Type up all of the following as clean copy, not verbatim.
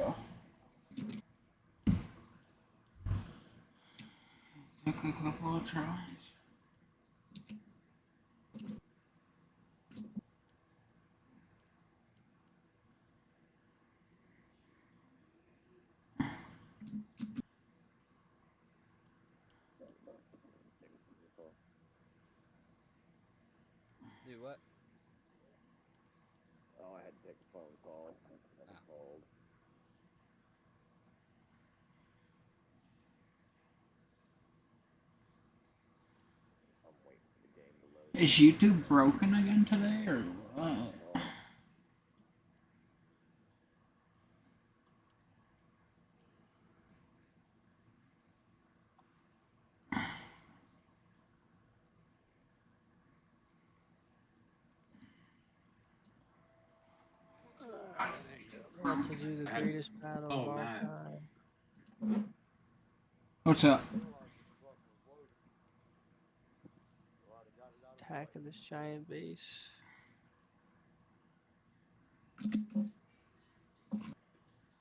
go. Took a couple of tries. Do what? Oh, I had to take a phone call. I called. I'm waiting for the game to load. Is YouTube broken again today, or what? About to do the greatest battle of Oh, all Matt. time. What's up? Attack of this giant base.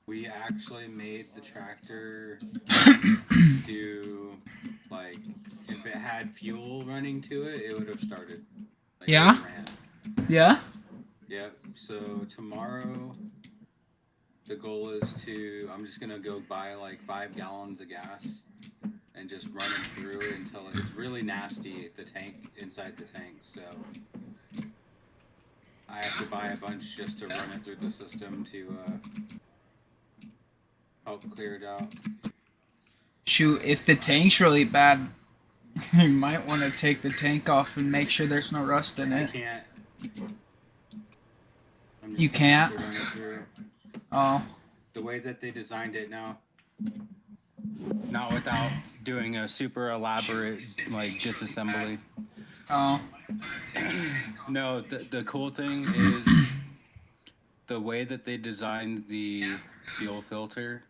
We actually made the tractor do, like, if it had fuel running to it, it would have started. Like, Yeah? it ran. Yeah? Yep. So tomorrow, the goal is to, I'm just going to go buy like 5 gallons of gas and just run it through until it's really nasty, the tank, inside the tank. So I have to buy a bunch just to run it through the system to help clear it out. Shoot, if the tank's really bad, you might want to take the tank off and make sure there's no rust in I it. can't. You can't? Run it through. Oh. The way that they designed it now, not without doing a super elaborate like disassembly. Oh. No, the cool thing is the way that they designed the fuel filter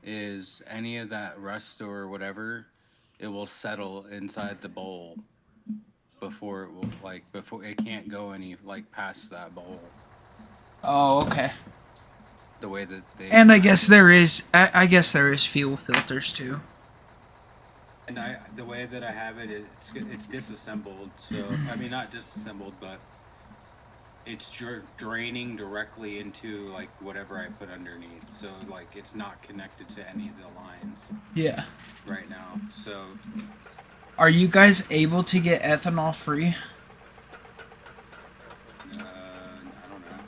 is any of that rust or whatever, it will settle inside the bowl before it will before it can't go any like past that bowl. Oh, okay. The way that they And I guess there is fuel filters too. and the way that I have it, it's disassembled. So I mean, not disassembled, but it's draining directly into like whatever I put underneath. So like it's not connected to any of the lines. Yeah. Right now. So are you guys able to get ethanol free? I don't know.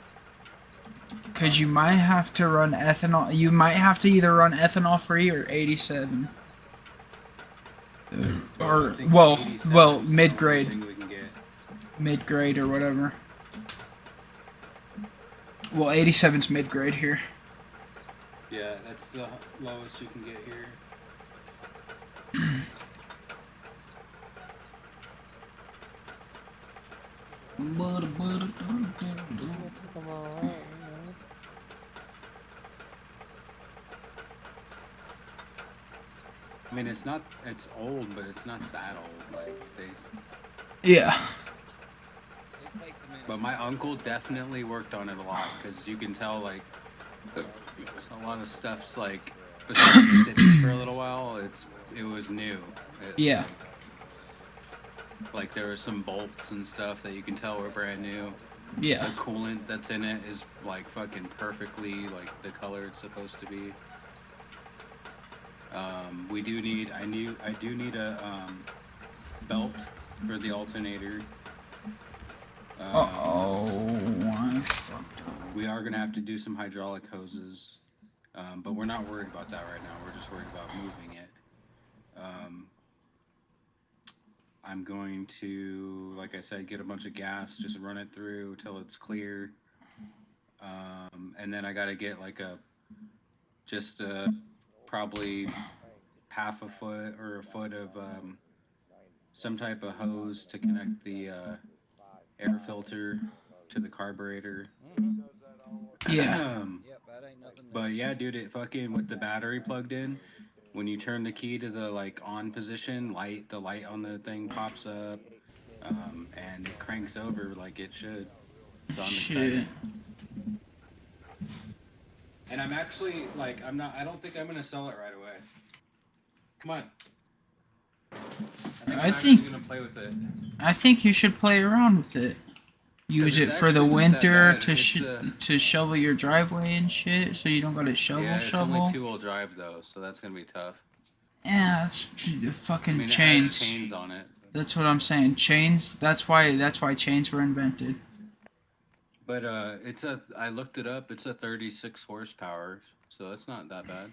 Because you might have to run ethanol. You might have to either run ethanol free or 87. Or well, mid grade, mid grade or whatever. Well, 87's mid grade here. Yeah, that's the lowest you can get here. I mean, it's old, but it's not that old. Like Yeah. But my uncle definitely worked on it a lot because you can tell like a lot of stuff's like sitting for a little while. It was new. Yeah. Like there were some bolts and stuff that you can tell were brand new. Yeah. The coolant that's in it is like fucking perfectly like the color it's supposed to be. I do need a belt for the alternator. We are gonna have to do some hydraulic hoses, but we're not worried about that right now. We're just worried about moving it. I'm going to, like I said, get a bunch of gas, just run it through till it's clear, and then I gotta get like just probably half a foot or a foot of some type of hose to connect the air filter to the carburetor. Yeah. But yeah, dude, it fucking with the battery plugged in. When you turn the key to the like on position, the light on the thing pops up, and it cranks over like it should. So I'm excited. And I'm actually like I don't think I'm gonna sell it right away. Come on. I I'm think- actually gonna play with it. I think you should play around with it. Use it's it for the actually not that winter bad. to It's, to shovel your driveway and shit, so you don't gotta shovel. Yeah, it's only shovel. 2-wheel drive though, so that's gonna be tough. Yeah, that's fucking I mean, it chains. has chains on it. That's what I'm saying. Chains. That's why chains were invented. But I looked it up. It's a 36 horsepower, so that's not that bad.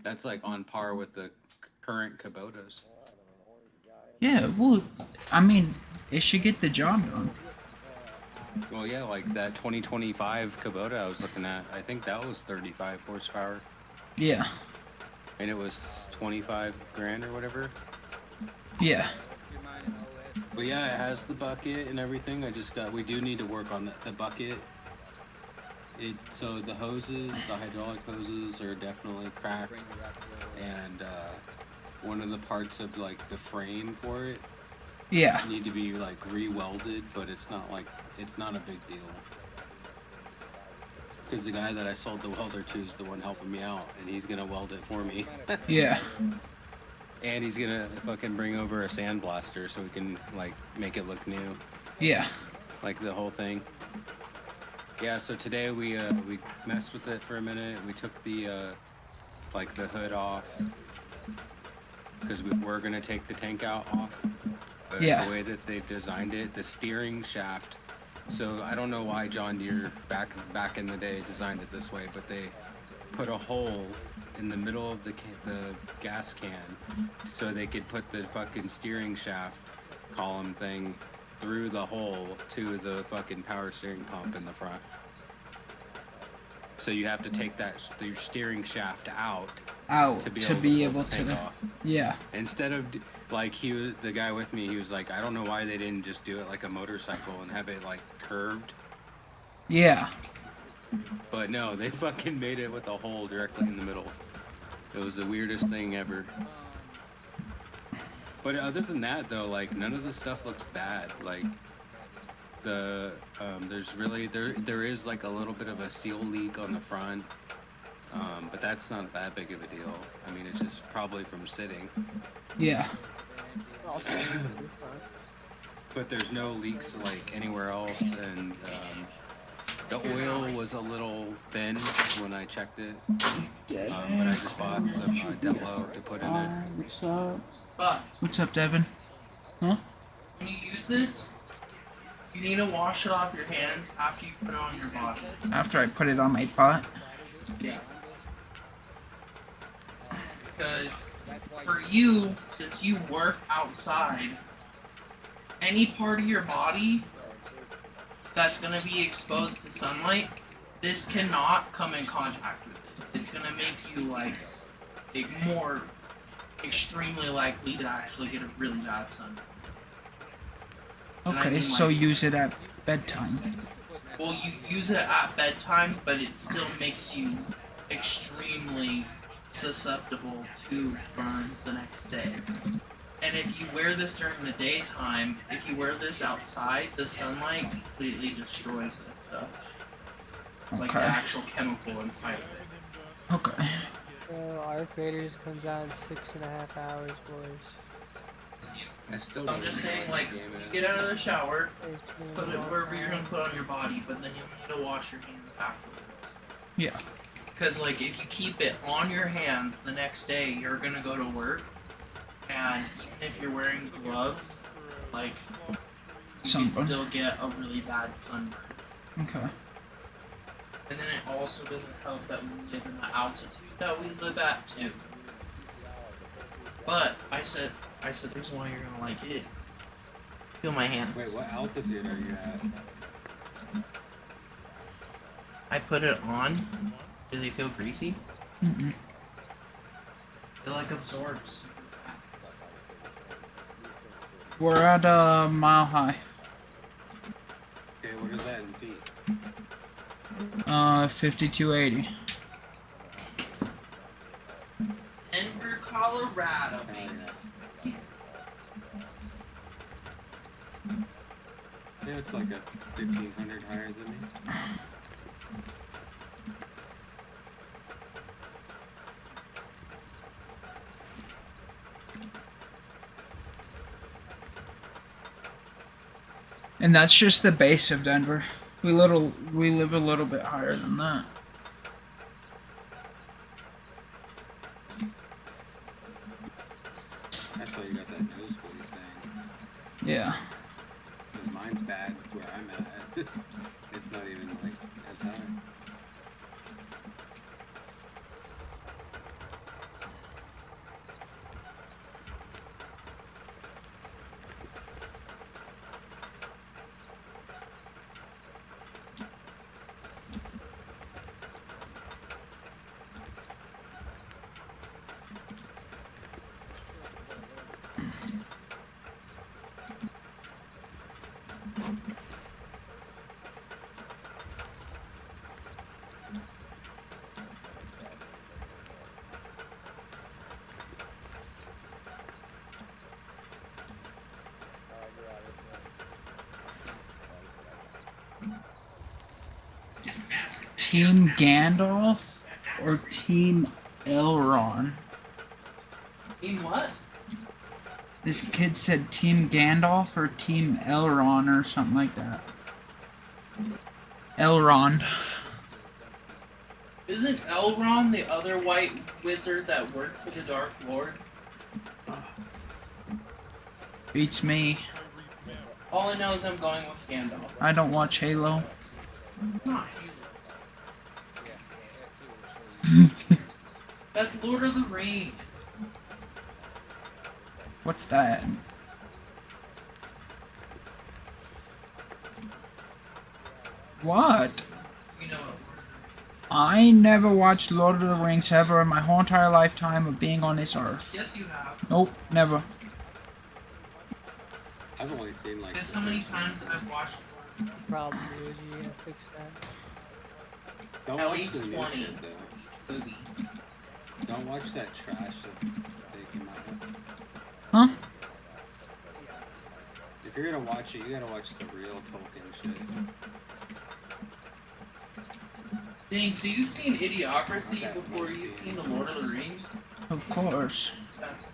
That's like on par with the current Kubotas. Yeah. Well, I mean, it should get the job done. Well, yeah, like that 2025 Kubota I was looking at. I think that was 35 horsepower, Yeah. and it was 25 grand or whatever. Yeah. But yeah, it has the bucket and everything. We do need to work on the bucket. So the hoses, the hydraulic hoses are definitely cracked, and one of the parts of like the frame for it Yeah. need to be like re-welded, but it's not a big deal. Because the guy that I sold the welder to is the one helping me out, and he's gonna weld it for me. Yeah. And he's gonna fucking bring over a sandblaster so we can like make it look new, Yeah. like the whole thing. Yeah. So today we messed with it for a minute. We took the like the hood off because we were gonna take the tank out off. But Yeah. the way that they designed it, the steering shaft. So I don't know why John Deere back in the day designed it this way, but they put a hole in the middle of the gas can so they could put the fucking steering shaft column thing through the hole to the fucking power steering pump in the front. So you have to take your steering shaft out Out to be able pull the tank to. off. Yeah. Instead of like the guy with me, he was like, I don't know why they didn't just do it like a motorcycle and have it like curved. Yeah. But no, they fucking made it with a hole directly in the middle. It was the weirdest thing ever. But other than that, though, like none of the stuff looks bad. Like there is like a little bit of a seal leak on the front, but that's not that big of a deal. I mean, it's just probably from sitting. Yeah. But there's no leaks like anywhere else, and the oil was a little thin when I checked it. But I just bought some Delo to put in it. What's up? But What's up, Devin? Huh? when you use this, you need to wash it off your hands after you put it on your body. After I put it on my pot. Yes. Because for you, since you work outside, any part of your body that's going to be exposed to sunlight, this cannot come in contact with it. It's going to make you like more extremely likely to actually get a really bad sun. And I Okay, mean, so like, use it at bedtime. well, you use it at bedtime, but it still makes you extremely susceptible to burns the next day. And if you wear this during the daytime, if you wear this outside, the sunlight completely destroys this stuff. Like the Okay. actual chemical inside of it. Okay. Arc Raiders comes out in 6.5 hours, boys. I still I'm don't just know saying, what like, game it you is. get out of the shower, There's put it wherever you're gonna put on your body, but then you'll need to wash your hands afterwards. Yeah. Because, like, if you keep it on your hands the next day, you're gonna go to work, and even if you're wearing gloves, like, you can Sunburn. still get a really bad sunburn. Okay. And then it also doesn't help that we live in the altitude that we live at, too. But, I said there's one you're gonna like it. Feel my hands. Wait, what altitude are you at? I put it on. Do they feel greasy? Mm-mm. It, like, absorbs. We're at Mile High. Okay, what is that in feet? 5280. Denver, Colorado, baby. Yeah, it's like a 1500 higher than me. And that's just the base of Denver. We live a little bit higher than that. That's why you got that nosebleed thing. Yeah. 'Cause mine's bad where I'm at. It's not even like as high. Team Gandalf or Team Elrond? Team what? This kid said Team Gandalf or Team Elrond or something like that. Elrond. Isn't Elrond the other white wizard that worked for the Dark Lord? Beats me. All I know is I'm going with Gandalf. I don't watch Halo. Not you. That's Lord of the Rings. What's that? What? You know what? I never watched Lord of the Rings ever in my whole entire lifetime of being on this earth. Yes, you have. Nope, never. I've only seen like. Guess how many times I've watched The problem is you gotta fix that. Don't at watch least the new 20. shit though. movie. Don't watch that trash that they came out with. Huh? If you're gonna watch it, you gotta watch the real Tolkien shit. Dang, so you've seen Idiocracy Okay, before you've seen The Lord of the Rings? Of course. That's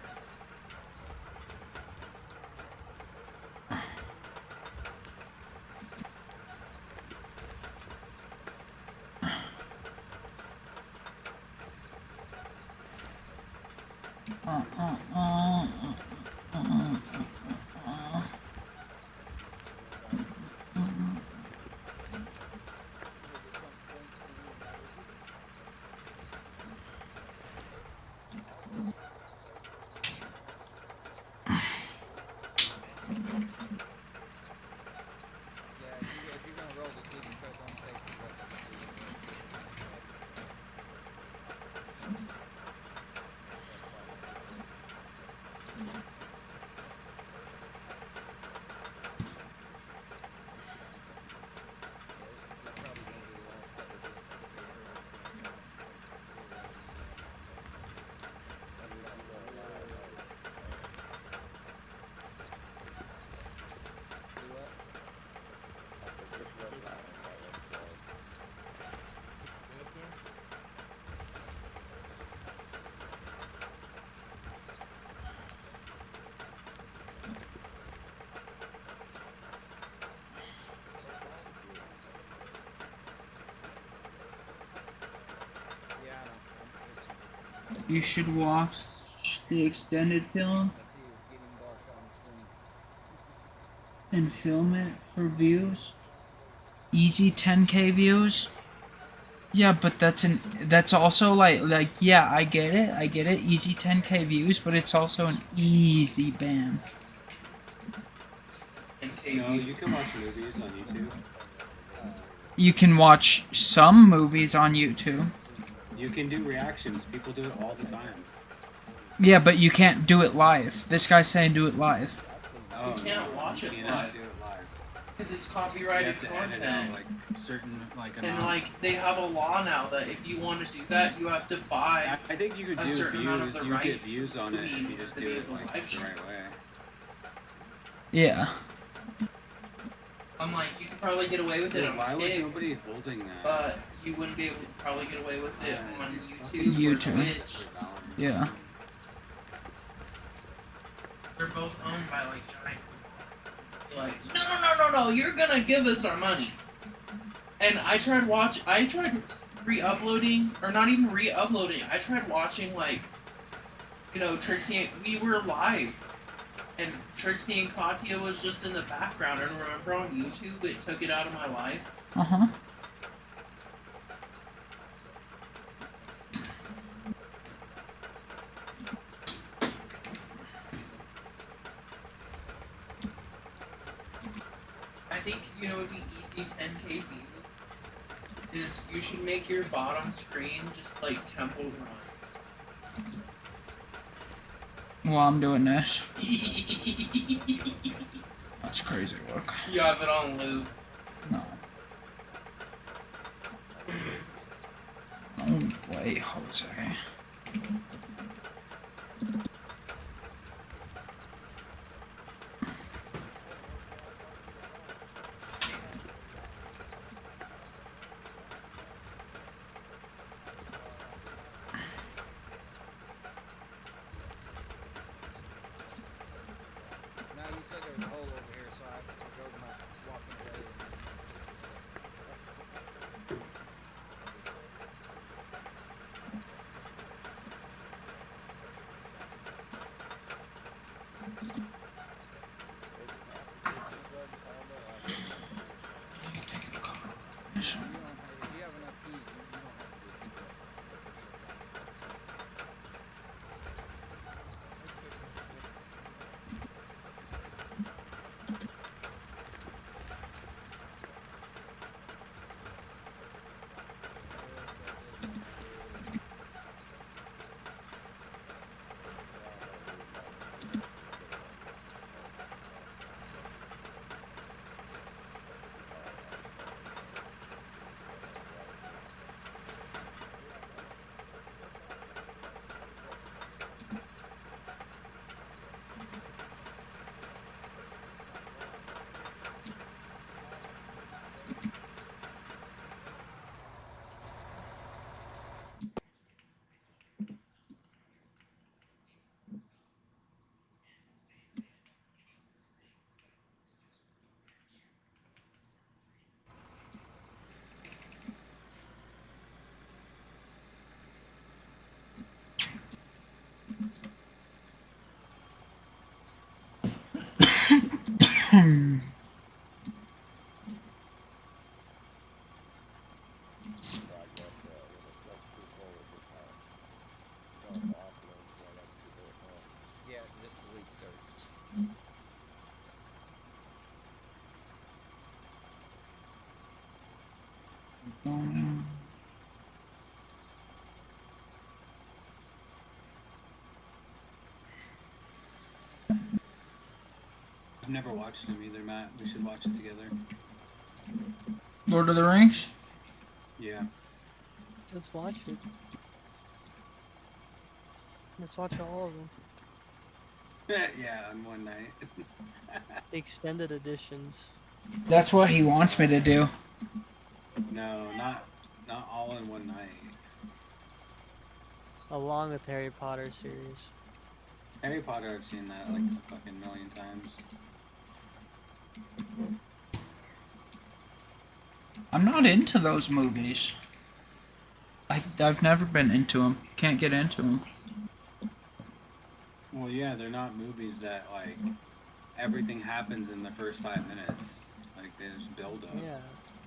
You should watch the extended film and film it for views. Easy 10K views. Yeah, but that's also like yeah, I get it. Easy 10K views, but it's also an easy ban. No, you can watch movies on YouTube. You can watch some movies on YouTube. You can do reactions. People do it all the time. Yeah, but you can't do it live. This guy's saying do it live. Oh, You can't watch it you cannot live. do it live. because it's You copyrighted have to edit out content. like certain like And amounts. like they have a law now that if you want to do that, you have to buy. I think you could a do certain views. amount of the You get rights views on it if you just to do be it able to like live the stream. right way. Yeah. I'm like, you could probably get away with it Dude, on why was Pig, nobody holding that? but you wouldn't be able to probably get away with it on Dude, YouTube, or YouTube. Twitch. Yeah. They're both owned by like giant. like, no, you're gonna give us our money. And I tried re-uploading, or not even re-uploading. I tried watching like, Trixie. We were live, and Trixie and Katya was just in the background. And remember on YouTube, it took it out of my life. Uh huh. I think would be easy 10K views. Is you should make your bottom screen just like Temple Run. Well, I'm doing this. That's crazy work. You have it on loop. No. No way, Jose. Now you said there was a hole over here, so I drove my walking away. If you have enough keys, you don't have to do it. Yeah, just delete those. I've never watched them either, Matt. We should watch it together. Lord of the Rings? Yeah. Let's watch it. Let's watch all of them. Yeah, on one night. The extended editions. That's what he wants me to do. No, not all in one night. Along with Harry Potter series. Harry Potter, I've seen that like a fucking million times. I'm not into those movies. I've never been into them. Can't get into them. Well, yeah, they're not movies that like everything happens in the first 5 minutes. Like there's build up. Yeah,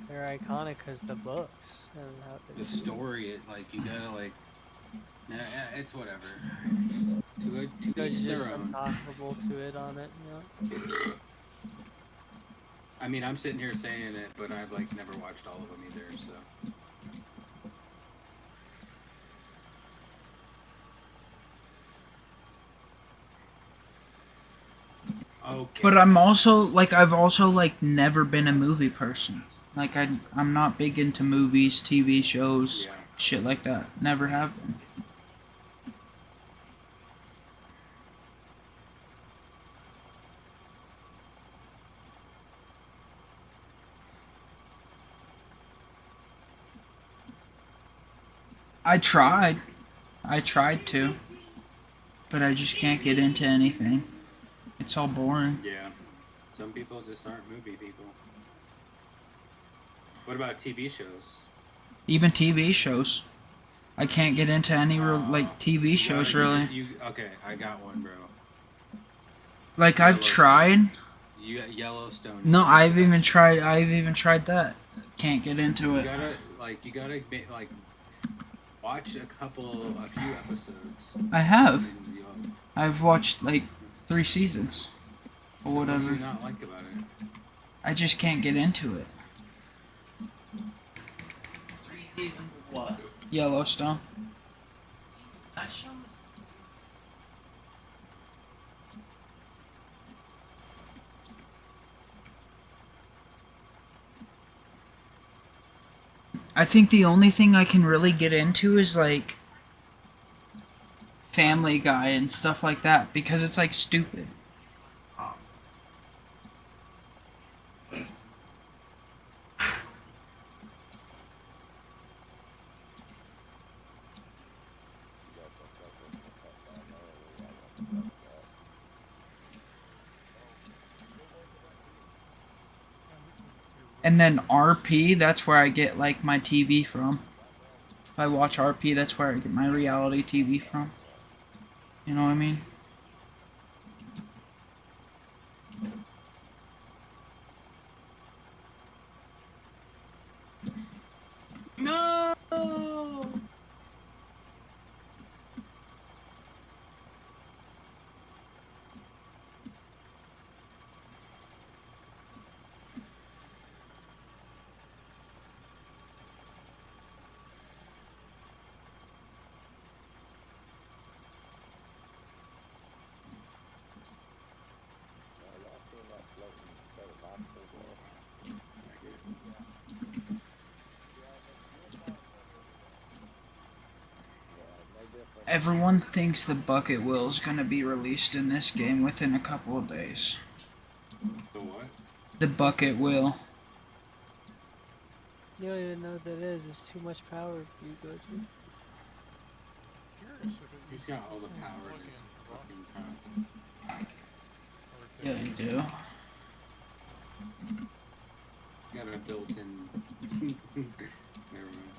they're iconic because the books and how The story, like you gotta like. Yeah, it's whatever. To There's each just their own. uncomfortable to it on it, you know? I mean, I'm sitting here saying it, but I've like never watched all of them either. So. Okay. But I'm also like I've also like never been a movie person. Like I'm not big into movies, TV shows, Yeah. shit like that. Never have been. I tried to, but I just can't get into anything. It's all boring. Yeah. Some people just aren't movie people. What about TV shows? Even TV shows. I can't get into any real like TV shows really. Okay, I got one, bro. Like I've tried. You got Yellowstone. No, I've even tried that. Can't get into You it. gotta watch a few episodes. I have. And you'll- I've watched like 3 seasons or What do whatever. you not like about it? I just can't get into it. 3 seasons of what? Yellowstone. That show's. I think the only thing I can really get into is like Family Guy and stuff like that because it's like stupid. And then RP, that's where I get like my TV from. If I watch RP, that's where I get my reality TV from. You know what I mean? No. Everyone thinks the Bucket Wheel is gonna be released in this game within a couple of days. The what? The Bucket Wheel. You don't even know what that is. It's too much power for you, Goji. He's got all the power in his fucking pocket. Yeah, you do. Got a built-in. Never mind.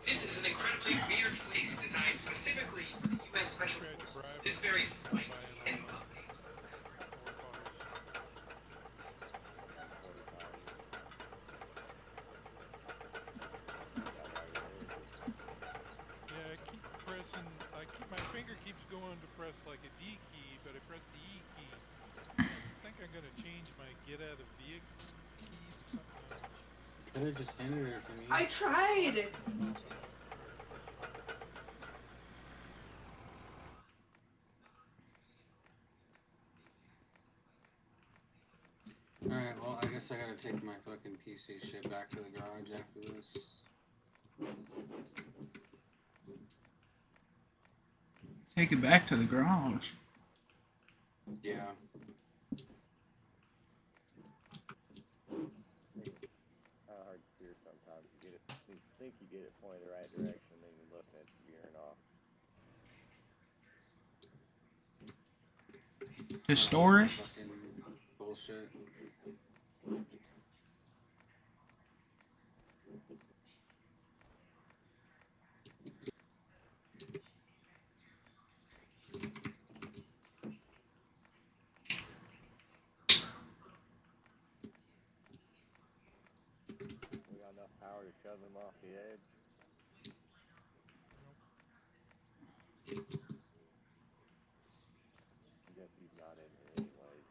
This is an incredibly weird fleece designed specifically for the U.S. Special Forces. It's very spiky and bubbly. change my get out of vehicle key to something else. Could have just handed it to me. I tried. Alright, well, I guess I gotta take my fucking PC shit back to the garage after this. Take it back to the garage. Yeah. Hard to steer sometimes. You get it, you think you get it pointed the right direction, then you look and it's veering off. To store it? Fucking bullshit. We got enough power to shove him off the edge. I guess he's not in here anyways.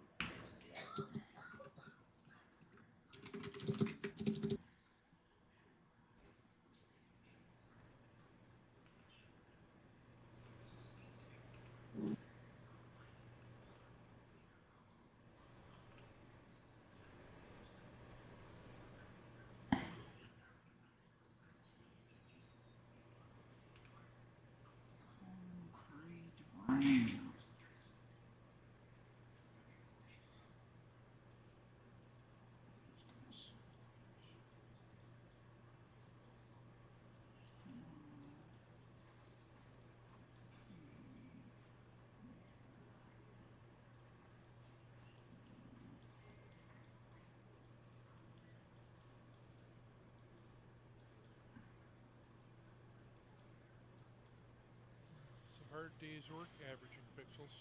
It's a hard day's work averaging pixels.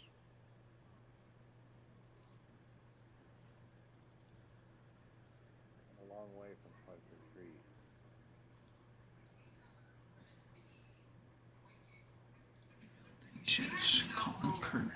A long way from punching trees. Just concrete.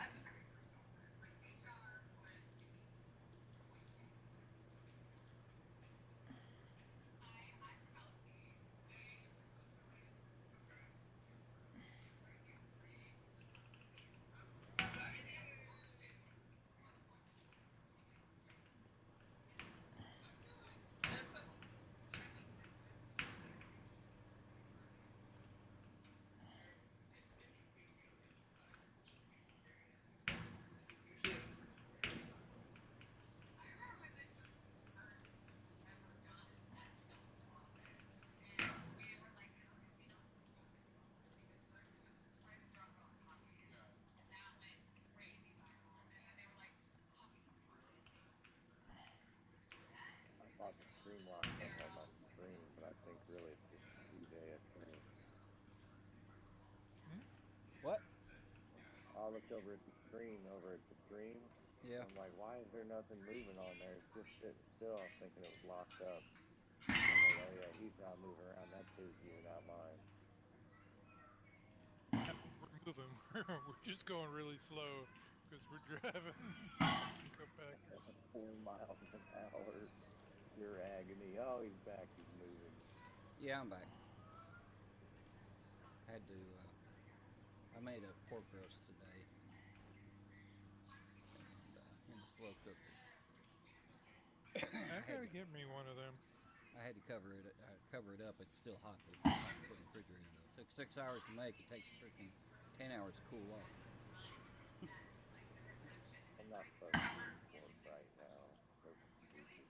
I thought the stream locked up on my screen, but I think really it's just UJS stream. What? I looked over at the screen, Yeah. I'm like, why is there nothing moving on there? It's just sitting still. I was thinking it was locked up. I'm like, oh yeah, he's not moving around. That's his view, not mine. We're moving. We're just going really slow because we're driving. Go back. 4 miles an hour. Pure agony. Oh, he's back. He's moving. Yeah, I'm back. I had to, I made a pork roast today. And, in the slow cooker. I gotta get me one of them. I had to cover it up. It's still hot. Put it in the refrigerator though. It took 6 hours to make. It takes freaking 10 hours to cool off. I'm not supposed to eat pork right now. Those are stupid.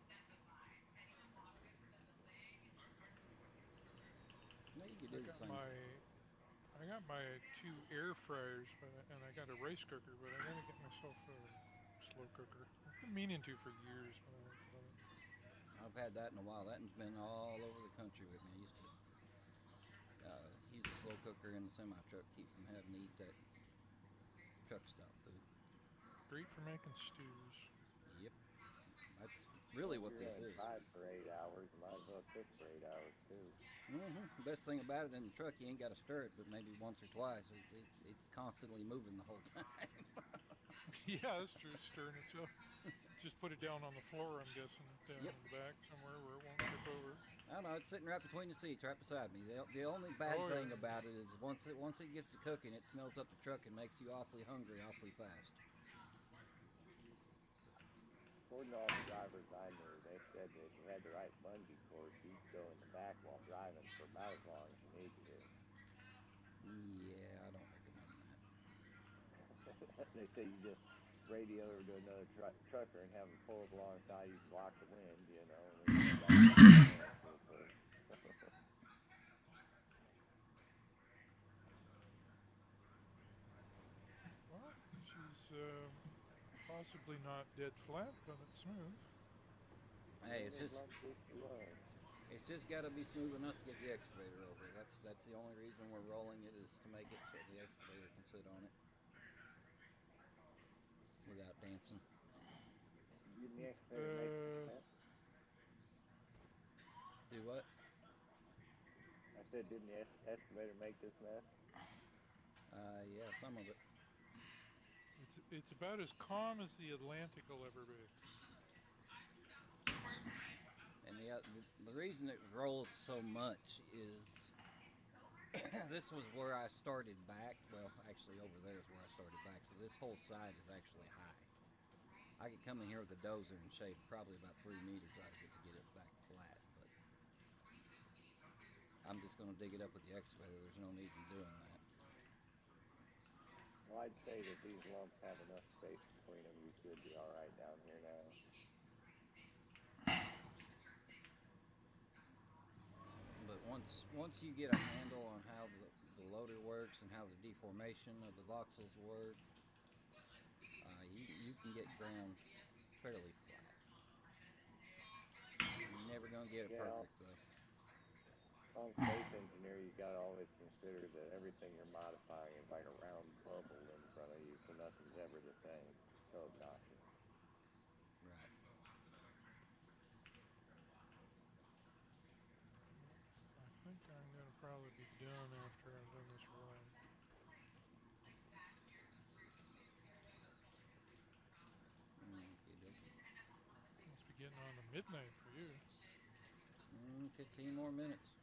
No, you could do the same. I got my 2 air fryers, and I got a rice cooker, but I gotta get myself a slow cooker. I've been meaning to for years, but I haven't done it. I've had that in a while. That one's been all over the country with me. I used to use a slow cooker in the semi truck, keep from having to eat that truck stop food. Great for making stews. Yep. That's really what You're this is. inside for 8 hours. You might as well cook for 8 hours too. The best thing about it in the truck, you ain't got to stir it, but maybe once or twice. It's constantly moving the whole time. Yeah, that's true. Stirring itself. just put it down on the floor, I'm guessing, down Yep. in the back somewhere where it won't tip over. I don't know. It's sitting right between the seats, right beside me. The only bad Oh, thing yeah. about it is once it gets to cooking, it smells up the truck and makes you awfully hungry awfully fast. According to all the drivers I knew, they said that if you had the right bungee cord, you'd go in the back while driving for about as long as you needed to. Yeah, I don't recommend that. They say you just radio over to another trucker and have them pull up alongside you to block the wind, you know. And then you come back real quick. Well, she's possibly not dead flat, but it's smooth. Hey, They'd like this to run. it's just got to be smooth enough to get the excavator over. That's the only reason we're rolling it, is to make it so the excavator can sit on it without dancing. Didn't the excavator make this mess? Do what? I said, didn't the excavator make this mess? Yeah, some of it. It's about as calm as the Atlantic will ever be. And the reason it rolled so much is this was where I started back. Well, actually, over there is where I started back. So this whole side is actually high. I could come in here with a dozer and shave probably about 3 meters out of it to get it back flat. But I'm just going to dig it up with the excavator. There's no need in doing that. Well, I'd say that these lumps have enough space between them. You should be all right down here now. But once you get a handle on how the loader works and how the deformation of the voxels work, you can get ground fairly flat. You're never going to get it perfect, though. On space engineer, you got to always consider that everything you're modifying is like a round bubble in front of you, so nothing's ever the same. So obnoxious. Right. I think I'm going to probably be done after I've done this run. Must be getting on to midnight for you. 15 more minutes.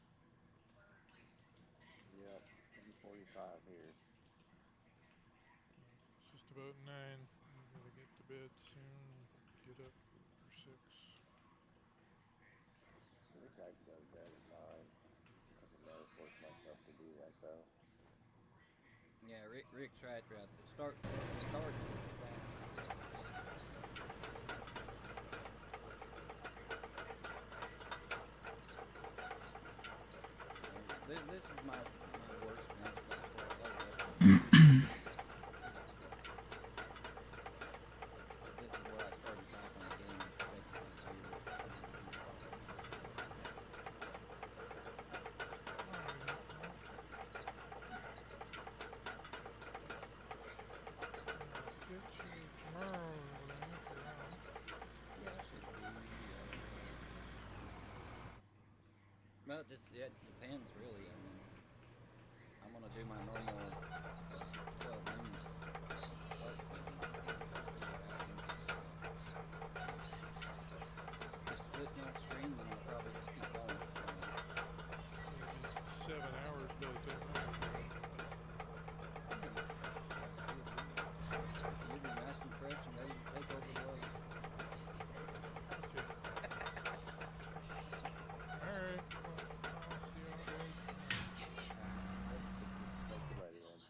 Yep, 45 here. It's just about 9. I'm going to get to bed soon. Get up for 6. I wish I could go to bed at 9. I could never force myself to do that, though. Yeah, Rick's right. Start. This is my worst match. This is where I started back on the game. Tomorrow, well, it depends really. I mean, I'm gonna do my normal 12 innings. Just split my stream, and I'll probably just keep going. 7 hours by the time You'll be nice and fresh and ready to take over the world. Alright, well, I'll see how it goes. Take the ready one.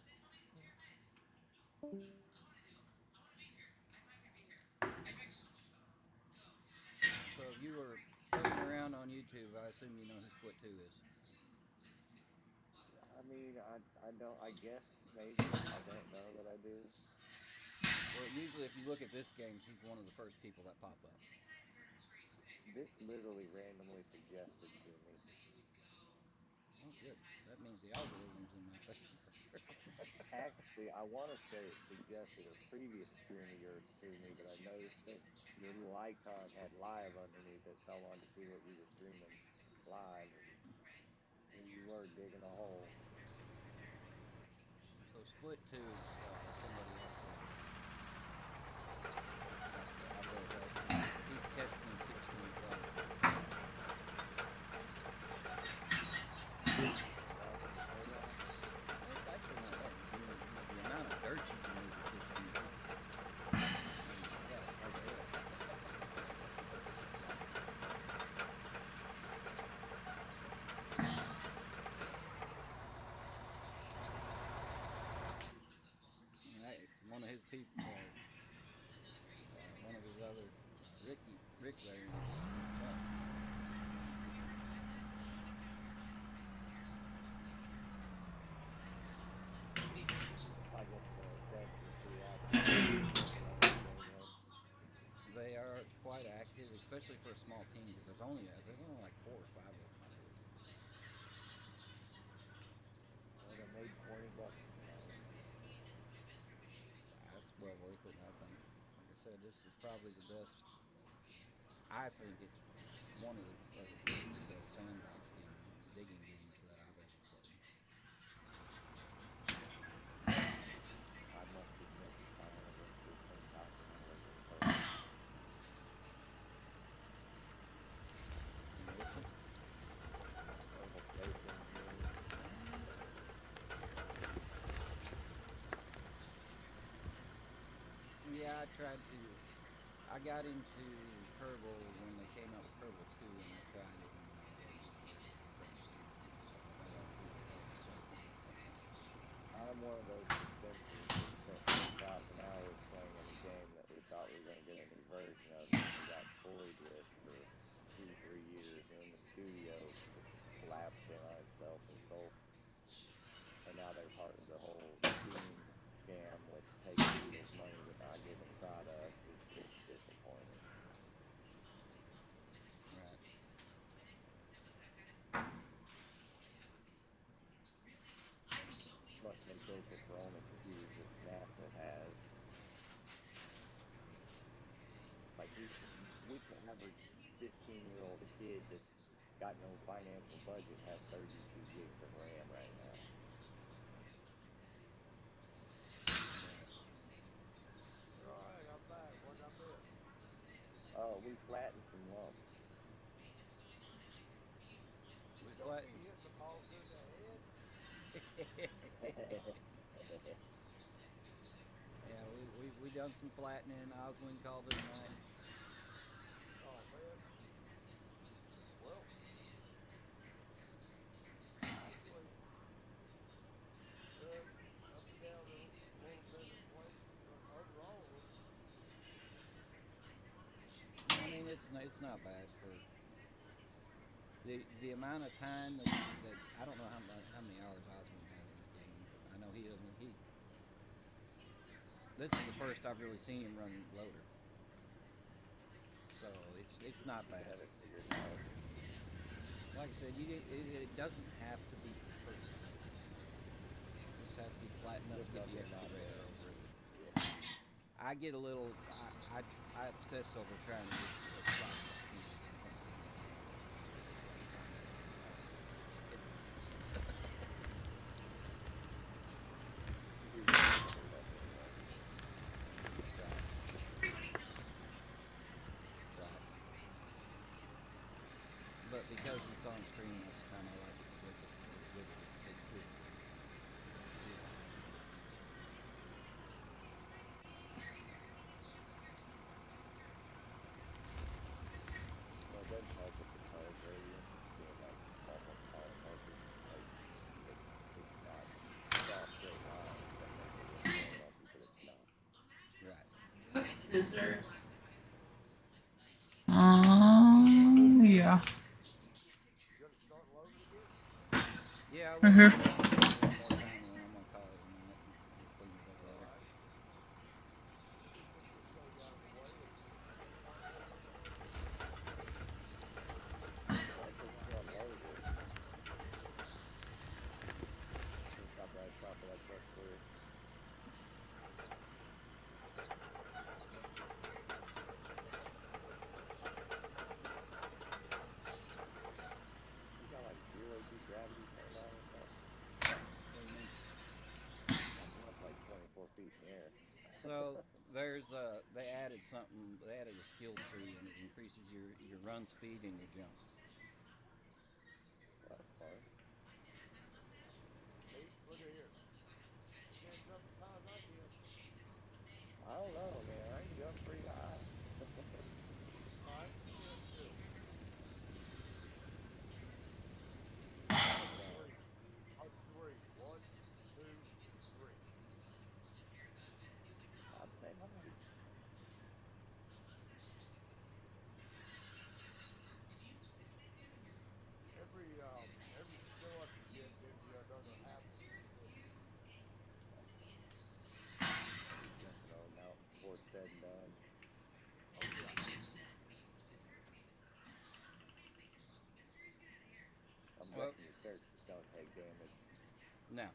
So if you were poking around on YouTube, I assume you know who Split 2 is. I mean, I don't, I guess, maybe. I don't know that I do. Well, usually if you look at this game, he's one of the first people that pop up. This literally randomly suggested to me. Oh, good. That means the algorithm's in my favor. Actually, I want to say it suggested a previous stream of yours to me, but I noticed that your little icon had live underneath it, so I wanted to see what you were streaming live, and you were digging a hole. So Split 2 is somebody else. people, one of his other, Rick there. I guess that's pretty active. They are quite active, especially for a small team, because there's only like 4 or 5 of them, I believe. Well, they made $20 tonight. That's well worth it, I think. Like I said, this is probably the best. I think it's one of the best sandbox digging games that I've ever played. I must admit, I only went through TikTok and I wasn't first. Yeah, I tried to. I got into Kerbal when they came out with Kerbal 2, and I tried it. I'm one of those expensive who spent 10,000 hours playing in a game that we thought we were going to get a new version of, and we got toyed with for 2-3 years, and then the studio just collapsed in on itself and sold. And now they're part of the whole Steam scam with taking people's money but not giving products. It's disappointing. Must have been social for owning computers that NASA has. Like we can average 15-year-old kid that's got no financial budget has 32 gigs of RAM right now. Alright, I'm back. What did I miss? Oh, we flattened some lumps. We Don't flattened. be hitting the balls in the head. Yeah, we done some flattening. Oswin called it a night. Oh man. Well, actually, up and down a little bit of place overall. I mean, it's not bad for the amount of time that I don't know how many hours Oswin has in the game. I know he doesn't. This is the first I've really seen him run loader, so it's not bad. Have it figured out. Like I said, it doesn't have to be perfect. It just has to be flat enough to get the extra rate over it. I get a little. I obsess over trying to get as flat as I can. But because it's on screen, that's kind of like it's Well, it doesn't help with the color gradient. It's like almost polymorphic. Like it's not soft straight lines. That makes it look polymorphic, but it's not. right. Scissors. Yeah. You gonna start loading again? Yeah. Mhm. One more time, and I'm gonna call it a night. We'll clean it up later. Alright. Get those out of the way. That puts you on load here. Just stop right at the top of that truck clear. You got like 0 G gravity turned on and stuff. I'm up like 24 feet in the air. So there's they added something. They added a skill tree, and it increases your run speed and your jump. That's fun. Hey, look at here. You can't jump as high as I can. I don't know, man. I can jump pretty high. Alright, you can too. Three. Up 3. 1, 2, 3. I Well- checking your characters don't take damage. No,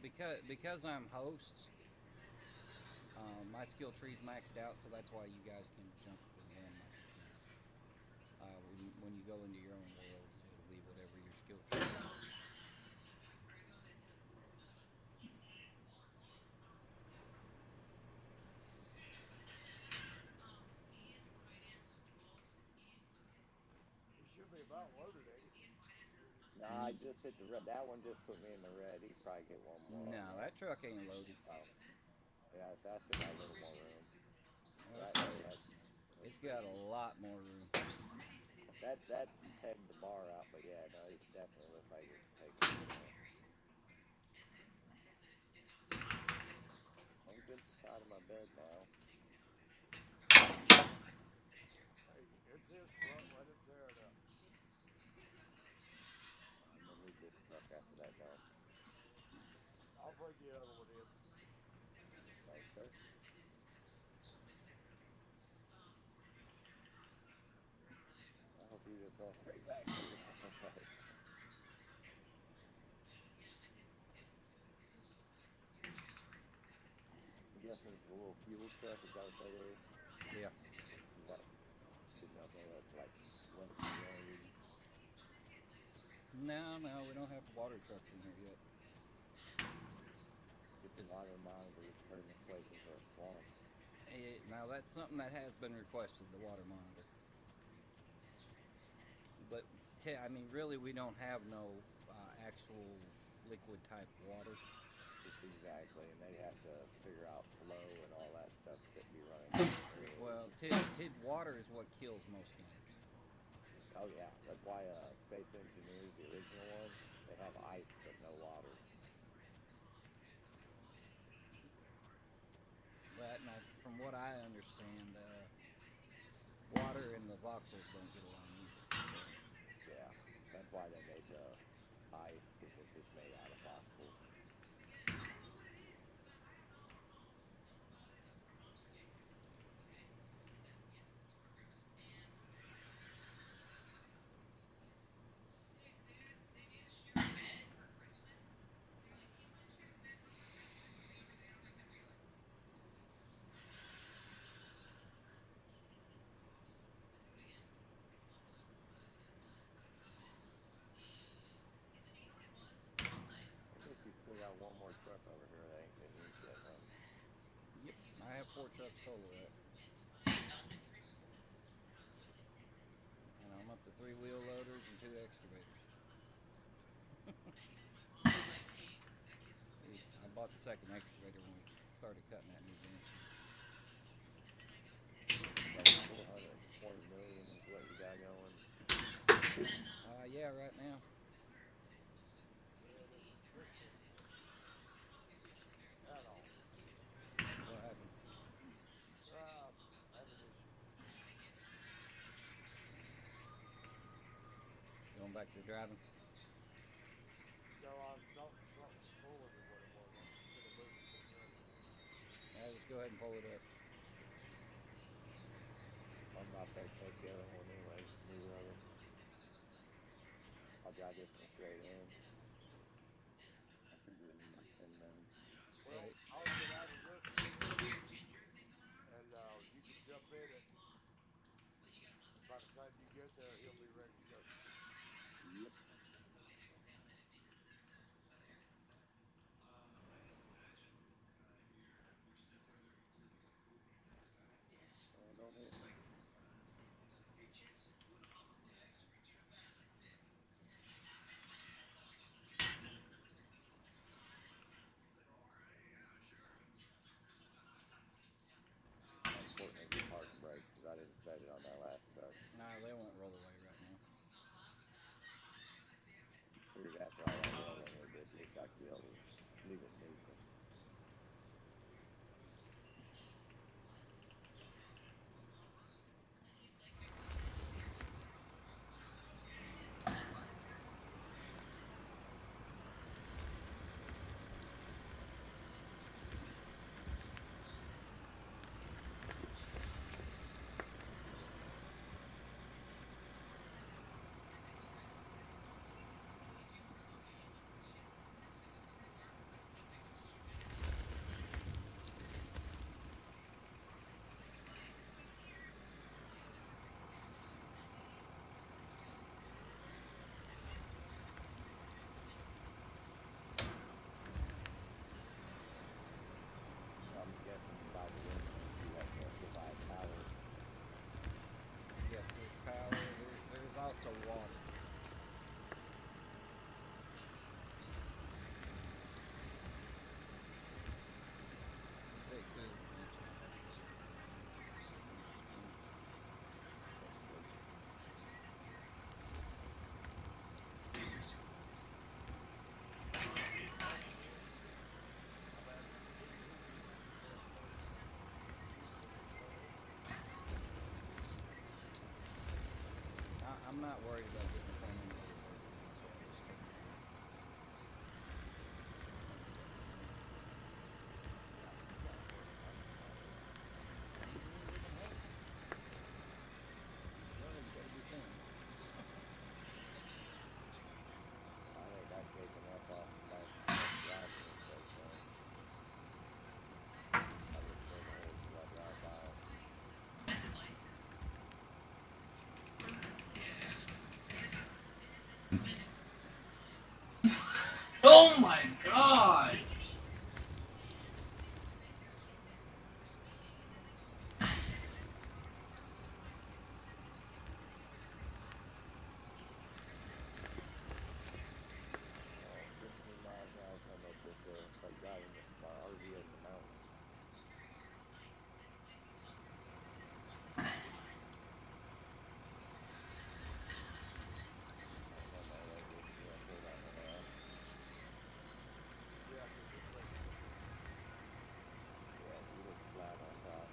because I'm host, my skill tree's maxed out, so that's why you guys can jump and run like you can. When you go into your own world, it'll be whatever your skill tree is. It should be about loaded, ain't it? Nah, I just hit the red. That one just put me in the red. He probably get one more. No, that truck ain't loaded. Oh. Yeah, so that's got a little more room. Well, Right there, that's, it's got a lot more room. that pegged the bar out, but yeah, no, it definitely looks like it's taking it. I'm good side of my bed now. Hey, it's his truck, let him tear it up. I'm gonna leave this truck after that now. I'll bring the other one in. Thanks, sir. I hope you just go straight back. I'm guessing it's a little fuel truck. Is that what that is? Yeah. Is that, didn't know if that's like limited range. No, we don't have water trucks in here yet. Get the water monitor turning this place into a swamp. Now that's something that has been requested, the water monitor. But I mean, really, we don't have no actual liquid type water. Exactly, and they have to figure out flow and all that stuff that be running. Well, tid water is what kills most games. Oh yeah, that's why Space Engineers, the original one, they have ice but no water. But now, from what I understand, water and the voxels don't get along either. So. Yeah, that's why they made the ice, because it's just made out of voxels. You still got one more truck over here that ain't been used yet, huh? Yep, I have 4 trucks total of that. And I'm up to 3 wheel loaders and 2 excavators. I bought the second excavator when we started cutting that new bench. Like 420 million is what you got going. Yeah, right now. At all. What happened? I have an issue. Going back to driving? No, I'm talking something pulling or what it was. I'm gonna move it to the other. Yeah, just go ahead and pull it up. I'm about to take the other one anyway, move the other. I'll drive this one straight in. I can do it in like 10 minutes. Well, Right. I'll get out of this and you can jump in it. By the time you get there, he'll be ready to go. Yep. Don't hit me. Unfortunately, it's hard to break because I didn't set it on that last truck. Nah, they won't roll away right now. Figured after all that rolling, it would at least I could be able to leave it neutral. I'm not worried about getting the phone number working, so I just took it. Well, you gotta be thin. I think I've taken up off my driving and stuff, so I just say no as I drive by. Oh my god! Well, 15 miles an hour coming up with it's like driving my RV over the mountain. I don't know my language. You want to pull that one out? Yeah, 'cause this way. Yeah, you look flat on top.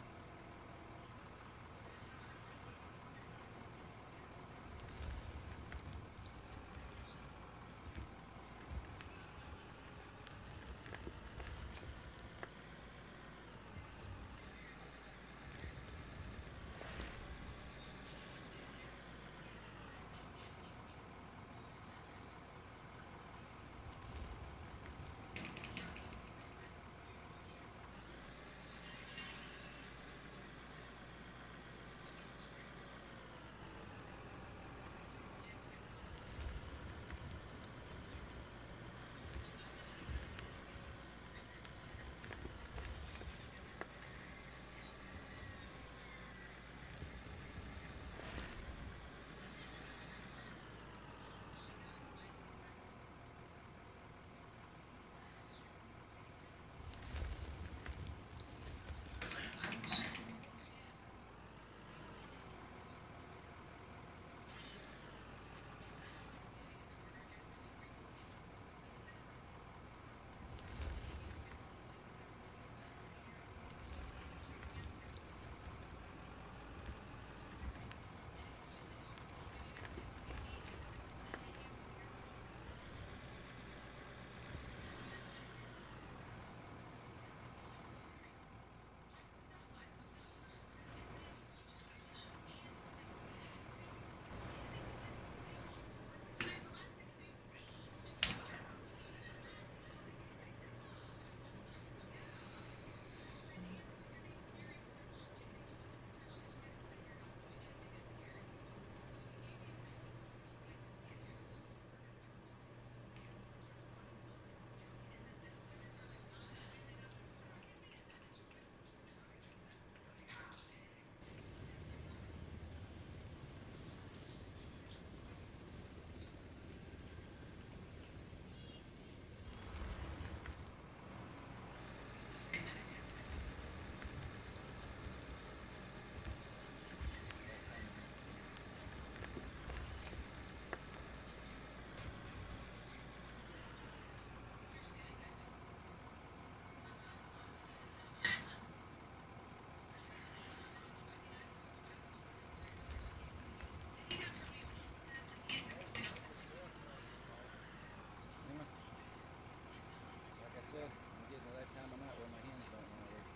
Like I said, I'm getting to that time of night where my hands don't want to work.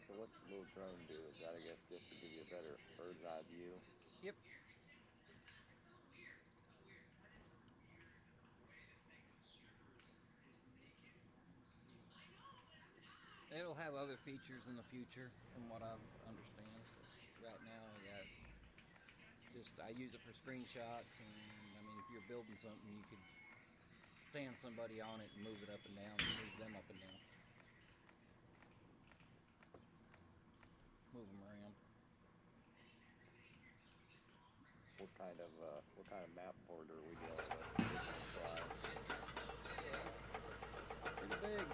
So what's the little drone do? Is that, I guess, just to give you a better bird's eye view? Yep. It'll have other features in the future, from what I understand. Right now, I use it for screenshots, and I mean, if you're building something, you could stand somebody on it and move it up and down, move them up and down, move them around. What kind of map board are we dealing with? Big one slide. Pretty big.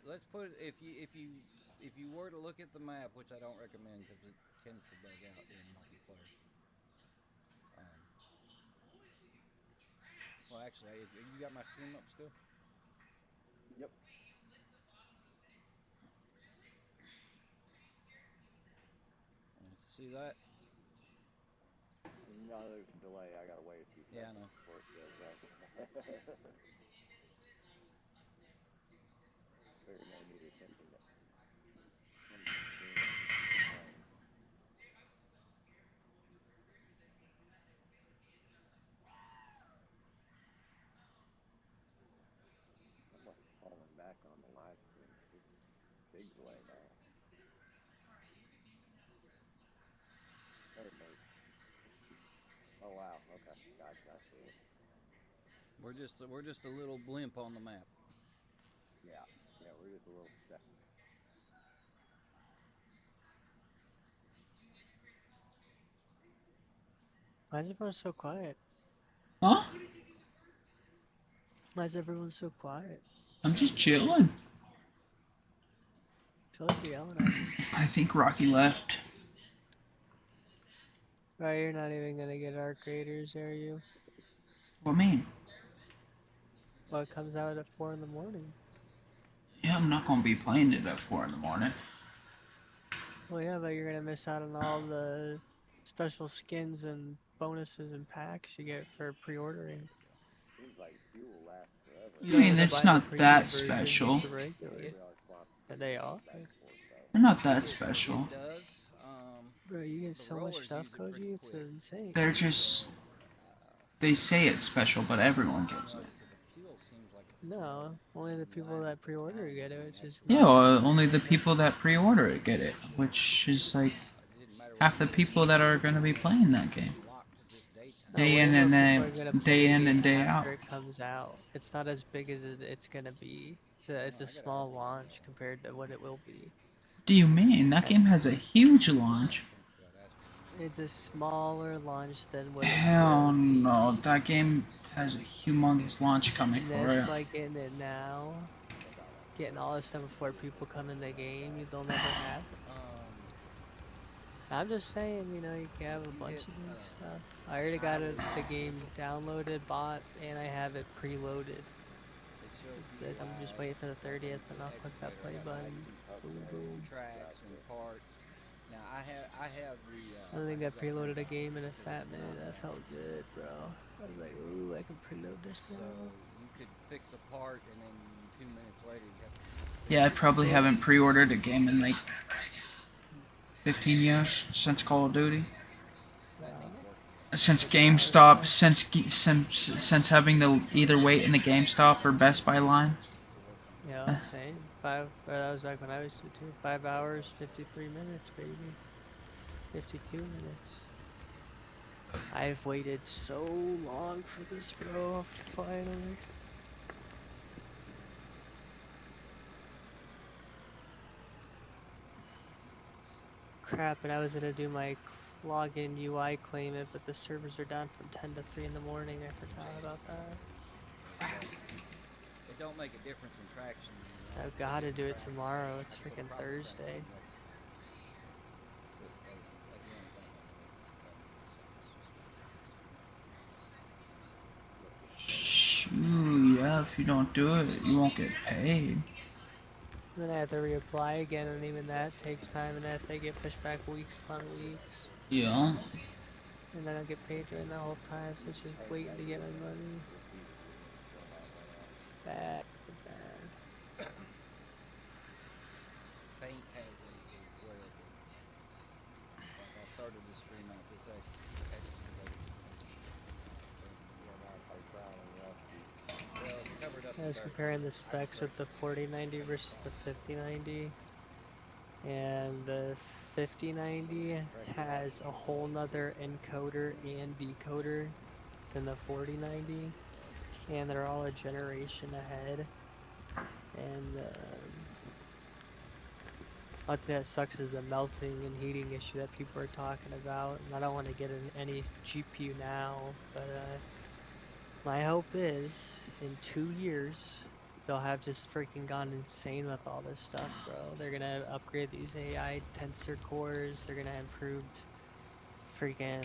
Let's put it, if you were to look at the map, which I don't recommend because it tends to bug out during multiplayer. Well, actually, you got my stream up still? Yep. See that? No, there's a delay. I gotta wait a few Yeah, I seconds know. before it goes up. Figured no need attention to Somebody's falling back on the live stream. Big delay now. There it goes. Oh wow. Okay. Gotcha. I see it. We're just a little blimp on the map. Yeah. Yeah. We're just a little step. Why is everyone so quiet? Huh? Why is everyone so quiet? I'm just chilling. I feel like you're yelling at me. I think Rocky left. Right, you're not even gonna get Arc Raiders, are you? What mean? Well, it comes out at 4 in the morning. Yeah, I'm not gonna be playing it at 4 in the morning. Well, yeah, but you're gonna miss out on all the special skins and bonuses and packs you get for pre-ordering. Seems like fuel lasts forever. I You don't mean, have to it's buy the not premium that version, special. just the regular. And they are. They're not that special. It does. Bro, you get The so much rollers stuff, use it pretty Koji, it's quick. insane. They're just. They say it's special, but everyone gets it. No, only the people that pre-order get it, which is Yeah, well, only the people that pre-order it get it, which is like half the people that are gonna be playing that game. Day in and day in and day out. after it comes out. It's not as big as it's gonna be. It's a small launch compared to what it will be. What do you mean? That game has a huge launch. It's a smaller launch than what Hell no, that game has a humongous launch coming and for it's it. like getting it now. Getting all this stuff before people come in the game, you don't ever have it. I'm just saying, you know, you can have a bunch of new stuff. I already got the game downloaded, bought, and I have it preloaded. I'm just waiting for the 30th, and I'll click that play button. Boom, boom. Tracks and parts. Now I have the. I don't think I preloaded a game in a fat minute. That felt good, bro. I was like, ooh, I can preload this So now. you could fix a part, and then 2 minutes later you have. Yeah, I probably haven't pre-ordered a game in like 15 years since Call of Duty. Since GameStop, since having to either wait in the GameStop or Best Buy line. Yeah, same. That was back when I was too. 5 hours, 53 minutes, baby. 52 minutes. I've waited so long for this, bro. Finally. Crap, and I was gonna do my login UI claim it, but the servers are down from 10 to 3 in the morning. I forgot about that. It don't make a difference in traction. I've got to do it tomorrow. It's freaking Thursday. Shoot, yeah, if you don't do it, you won't get paid. Then I have to reapply again, and even that takes time, and that they get pushed back weeks upon weeks. Yeah. And then I get paid during the whole time, so it's just waiting to get my money. Back to back. Paint has a wearable. Like I started the stream out this well, it's covered up. I was comparing the specs with the 4090 versus the 5090. And the 5090 has a whole nother encoder and decoder than the 4090. And they're all a generation ahead. And one thing that sucks is the melting and heating issue that people are talking about. And I don't want to get any GPU now, but my hope is in 2 years they'll have just freaking gone insane with all this stuff, bro. They're gonna upgrade these AI tensor cores. They're gonna improve freaking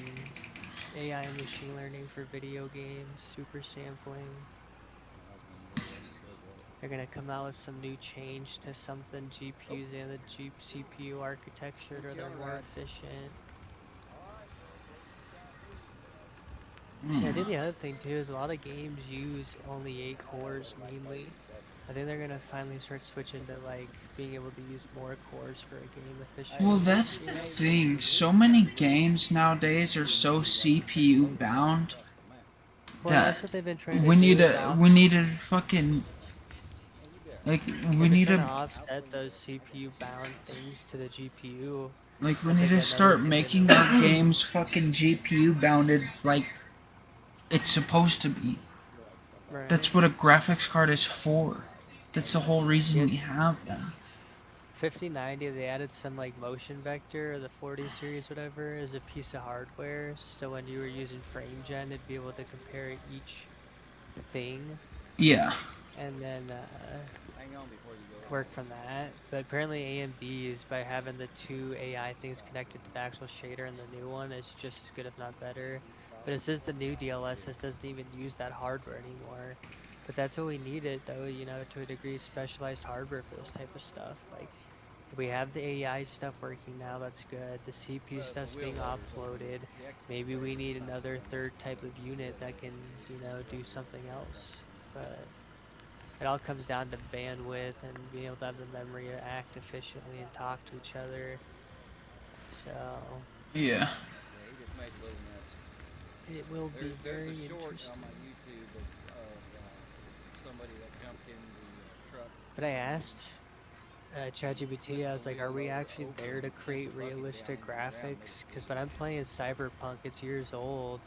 AI and machine learning for video games, super sampling. They're gonna come out with some new change to something GPUs and the CPU architecture, or they're more efficient. Yeah, I think the other thing too is a lot of games use only 8 cores mainly. I think they're gonna finally start switching to like being able to use more cores for a game efficiency. Well, that's the thing. So many games nowadays are so CPU bound Well, that's what they've been trying to we do. need is a we need a fucking like we They've been need trying to a offset those CPU bound things to the GPU. like we It's need like to another start making our continuous- games fucking GPU bounded like it's supposed to be. Right. That's what a graphics card is for. That's the whole reason Yeah. we have them. 5090, they added some like motion vector, or the 40 series, whatever, as a piece of hardware. So when you were using frame gen, it'd be able to compare each thing Yeah. and then Hang on before you go. work from that. But apparently AMD is, by having the 2 AI things connected to the actual shader and the new one, is just as good if not better. But it says the new DLSS doesn't even use that hardware anymore. But that's what we needed though, you know, to a degree, specialized hardware for this type of stuff. Like, we have the AI stuff working now, that's good. The CPU stuff's being offloaded. Maybe we need another third type of unit that can, you know, do something else. But it all comes down to bandwidth and being able to have the memory to act efficiently and talk to each other. So Yeah. Yeah, he just made a little mess. it will be There's very a short interesting. on my YouTube of somebody that jumped in the truck. But I asked ChatGPT, I was like, are we actually there to create realistic graphics? Because when I'm playing Cyberpunk, it's years old,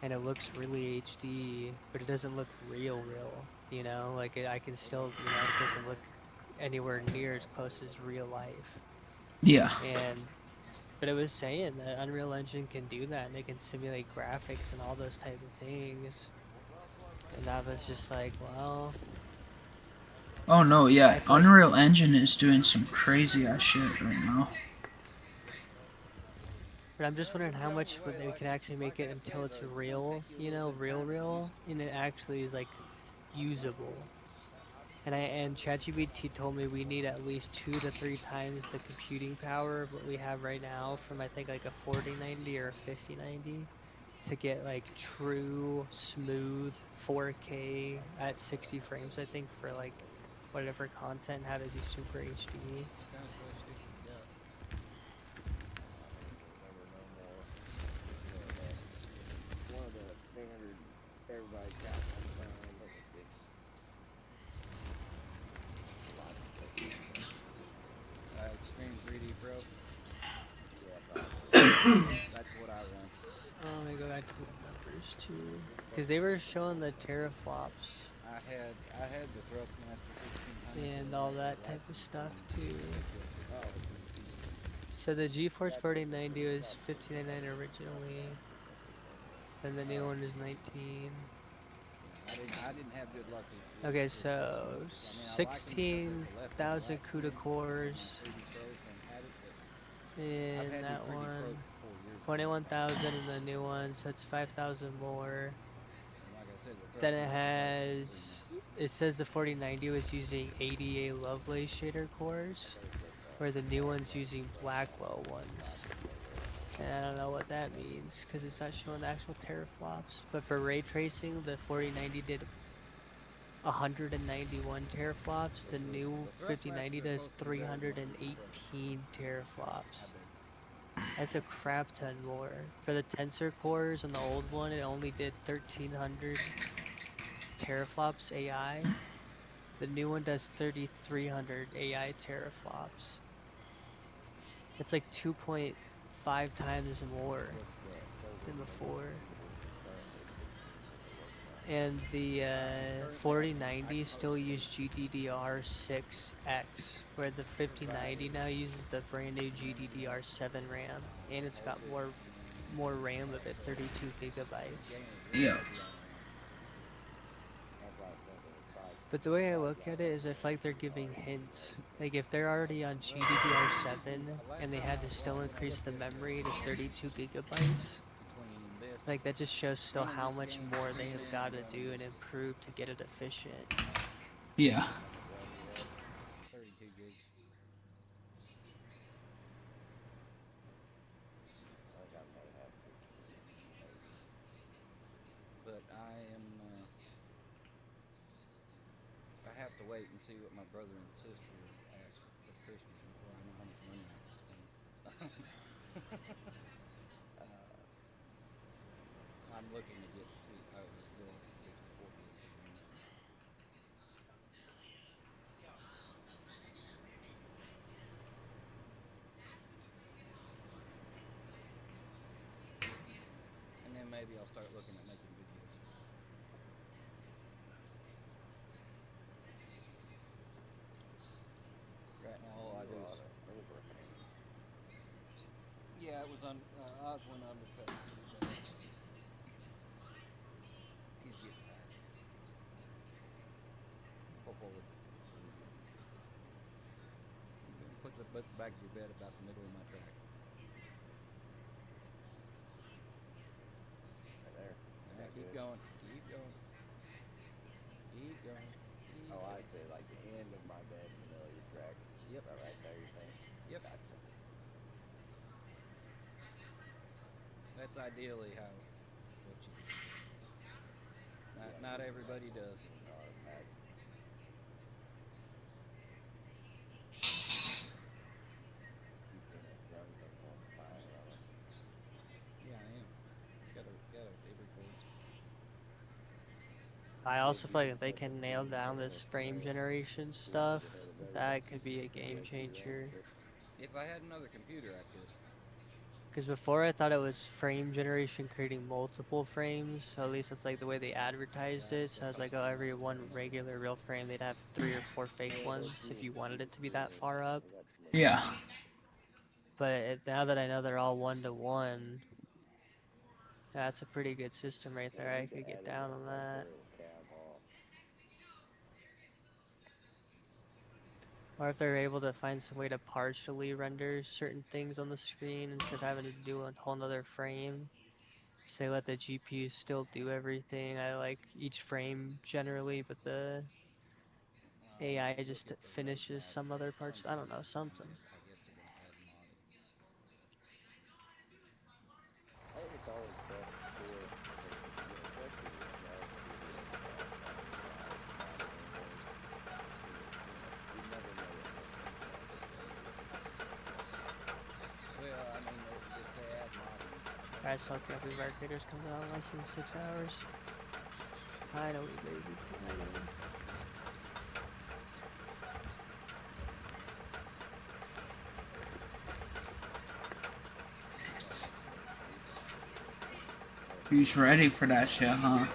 and it looks really HD, but it doesn't look real, you know? Like, I can still, you know, it doesn't look anywhere near as close as real life. Yeah. But it was saying that Unreal Engine can do that, and it can simulate graphics and all those type of things. And I was just like, well, Oh no, yeah. I feel like- Unreal Engine is doing some crazy ass shit right now. but I'm just wondering how much they can actually make it until it's real, you know, real, and it actually is like usable. And ChatGPT told me we need at least 2 to 3 times the computing power of what we have right now from, I think, like a 4090 or a 5090 to get like true smooth 4K at 60 frames, I think, for like whatever content, have it be super HD. Kind of joystick you got. One of the standard everybody counts on the phone. Extreme 3D Pro. That's what I run. Oh, let me go back to the numbers too, because they were showing the teraflops I had the Thrustmaster 1600. and all that type of stuff too. So the GeForce 4090 was $15.99 originally, and the new one is $19. I didn't have good luck with Okay, so 16,000 CUDA cores 3D Pros and had it, but in I've had that these 3D Pros one, for 4 years. 21,000 in the new one, so that's 5,000 more. And like I said, the Then it Thrustmaster has, it says the 4090 was using ADA Lovelace shader cores, where the new one's using Blackwell ones. And I don't know what that means, because it's not showing the actual teraflops. But for ray tracing, the 4090 did 191 teraflops. The new 5090 does 318 teraflops. That's a crap ton more. For the tensor cores on the old one, it only did 1300 teraflops AI. The new one does 3300 AI teraflops. It's like 2.5 times more than before. And the 4090 still use GDDR6X, where the 5090 now uses the brand new GDDR7 RAM, and it's got more RAM of it, 32 gigabytes. Yeah. But the way I look at it is if like they're giving hints. Like if they're already on GDDR7 and they had to still increase the memory to 32 gigabytes, between this. like that just shows still how much more they have got to do and improve to get it efficient. Yeah. 32 gigs. I think I may have to. But I am. I have to wait and see what my brother and sister ask for Christmas before I know how much money I can spend. I'm looking to get to go up to 64 gigs again. And then maybe I'll start looking at making videos. Right now, all I do is. Yeah, it was on. Oz went undercut pretty bad. He's getting tired. Go forward. Put the back of your bed about the middle of my track. Right there. Yeah, keep going. Keep going. Keep going. Keep Oh, I going. see. Like the end of my bed in the middle of your track. Yep. Right there, you think? Yep. Gotcha. That's ideally how what you do. Not everybody does. Yeah, I am. Got it records. I also feel like if they can nail down this frame generation stuff, that could be a game changer. If I had another computer, I could. Because before I thought it was frame generation creating multiple frames, so at least that's like the way they advertised it. So I was like, oh, every one regular real frame, they'd have 3 or 4 fake ones if you wanted it to be that far up. Yeah. But now that I know they're all 1-to-1, that's a pretty good system right there. I could get down on that. Or if they're able to find some way to partially render certain things on the screen instead of having to do a whole nother frame. Say let the GPU still do everything. I like each frame generally, but the AI just finishes some other parts. I don't know, something. I guess they're gonna add modding. I think it's always best for, Well, I mean, if they add modding. Guys, fuck every Creators comes out in less than 6 hours. Finally, baby. Finally. He's ready for that shit, huh?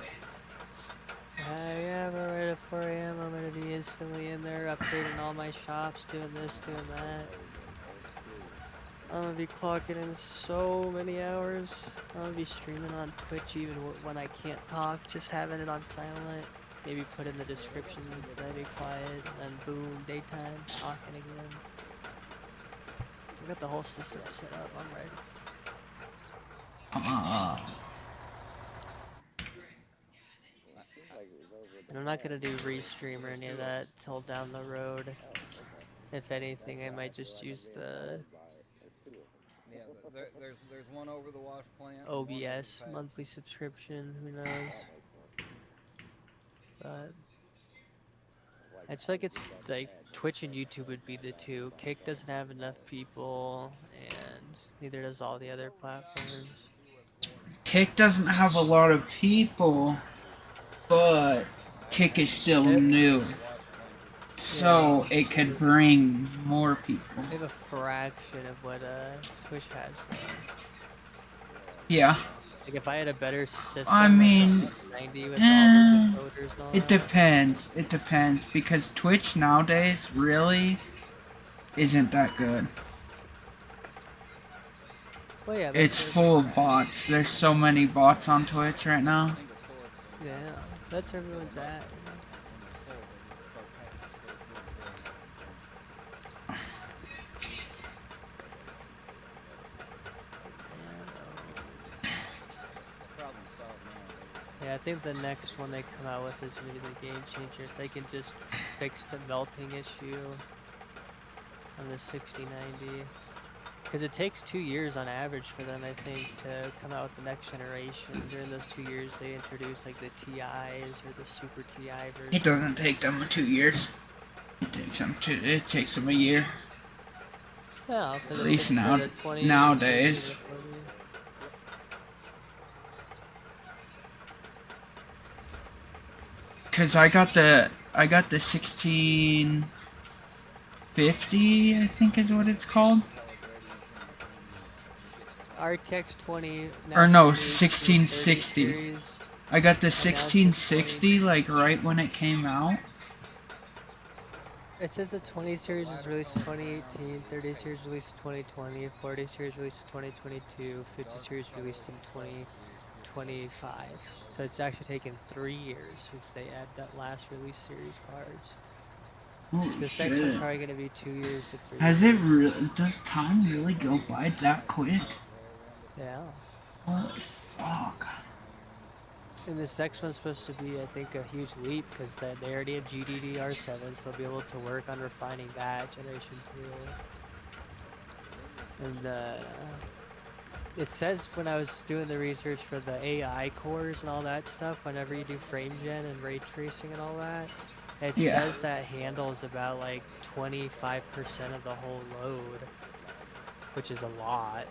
Yeah, but right at 4 AM, I'm gonna be instantly in there, upgrading all my shops, doing this, doing that. I'm gonna be clocking in so many hours. I'm gonna be streaming on Twitch even when I can't talk, just having it on silent. Maybe put in the description that I be quiet, and then boom, daytime, talking again. I got the whole system set up, I'm ready. And I'm not gonna do restream or any of that till down the road. If anything, I might just use the Yeah, there's one over the wash plant. OBS monthly subscription, who knows. But I feel like it's like Twitch and YouTube would be the two. Kick doesn't have enough people, and neither does all the other platforms. Kick doesn't have a lot of people, but Kick is still new. So it could bring more people. They have a fraction of what Twitch has though. Yeah. Like if I had a better system, I mean, like 90 with all the coders and all it that. depends. It depends because Twitch nowadays really isn't that good. Well, yeah, It's full of bots. There's so many bots on Twitch right now. Yeah, that's where everyone's at. You know? Yeah, I think the next one they come out with is gonna be the game changer. If they can just fix the melting issue on the 6090. Because it takes 2 years on average for them, I think, to come out with the next generation. During those 2 years, they introduce like the TIs or the Super TI version. It doesn't take them 2 years. It takes them a year. Yeah, for At the, least for now the 20, nowadays. the 40. Cause I got the 1650, I think is what it's called. RTX 20. Or no, 1660. 1660. I got the 1660 like right when it came out. It says the 20 series was released in 2018, 30 series released in 2020, 40 series released in 2022, 50 series released in 2025. So it's actually taken 3 years since they had that last release series cards. Oh So this shit. next one's probably gonna be 2 years to 3 Has years. it really? Does time really go by that quick? Yeah. Holy fuck. And this next one's supposed to be, I think, a huge leap because they already have GDDR7, so they'll be able to work on refining that generation 2. And it says when I was doing the research for the AI cores and all that stuff, whenever you do frame gen and ray tracing and all that, it says that handles about like 25% of the whole load, which is a lot.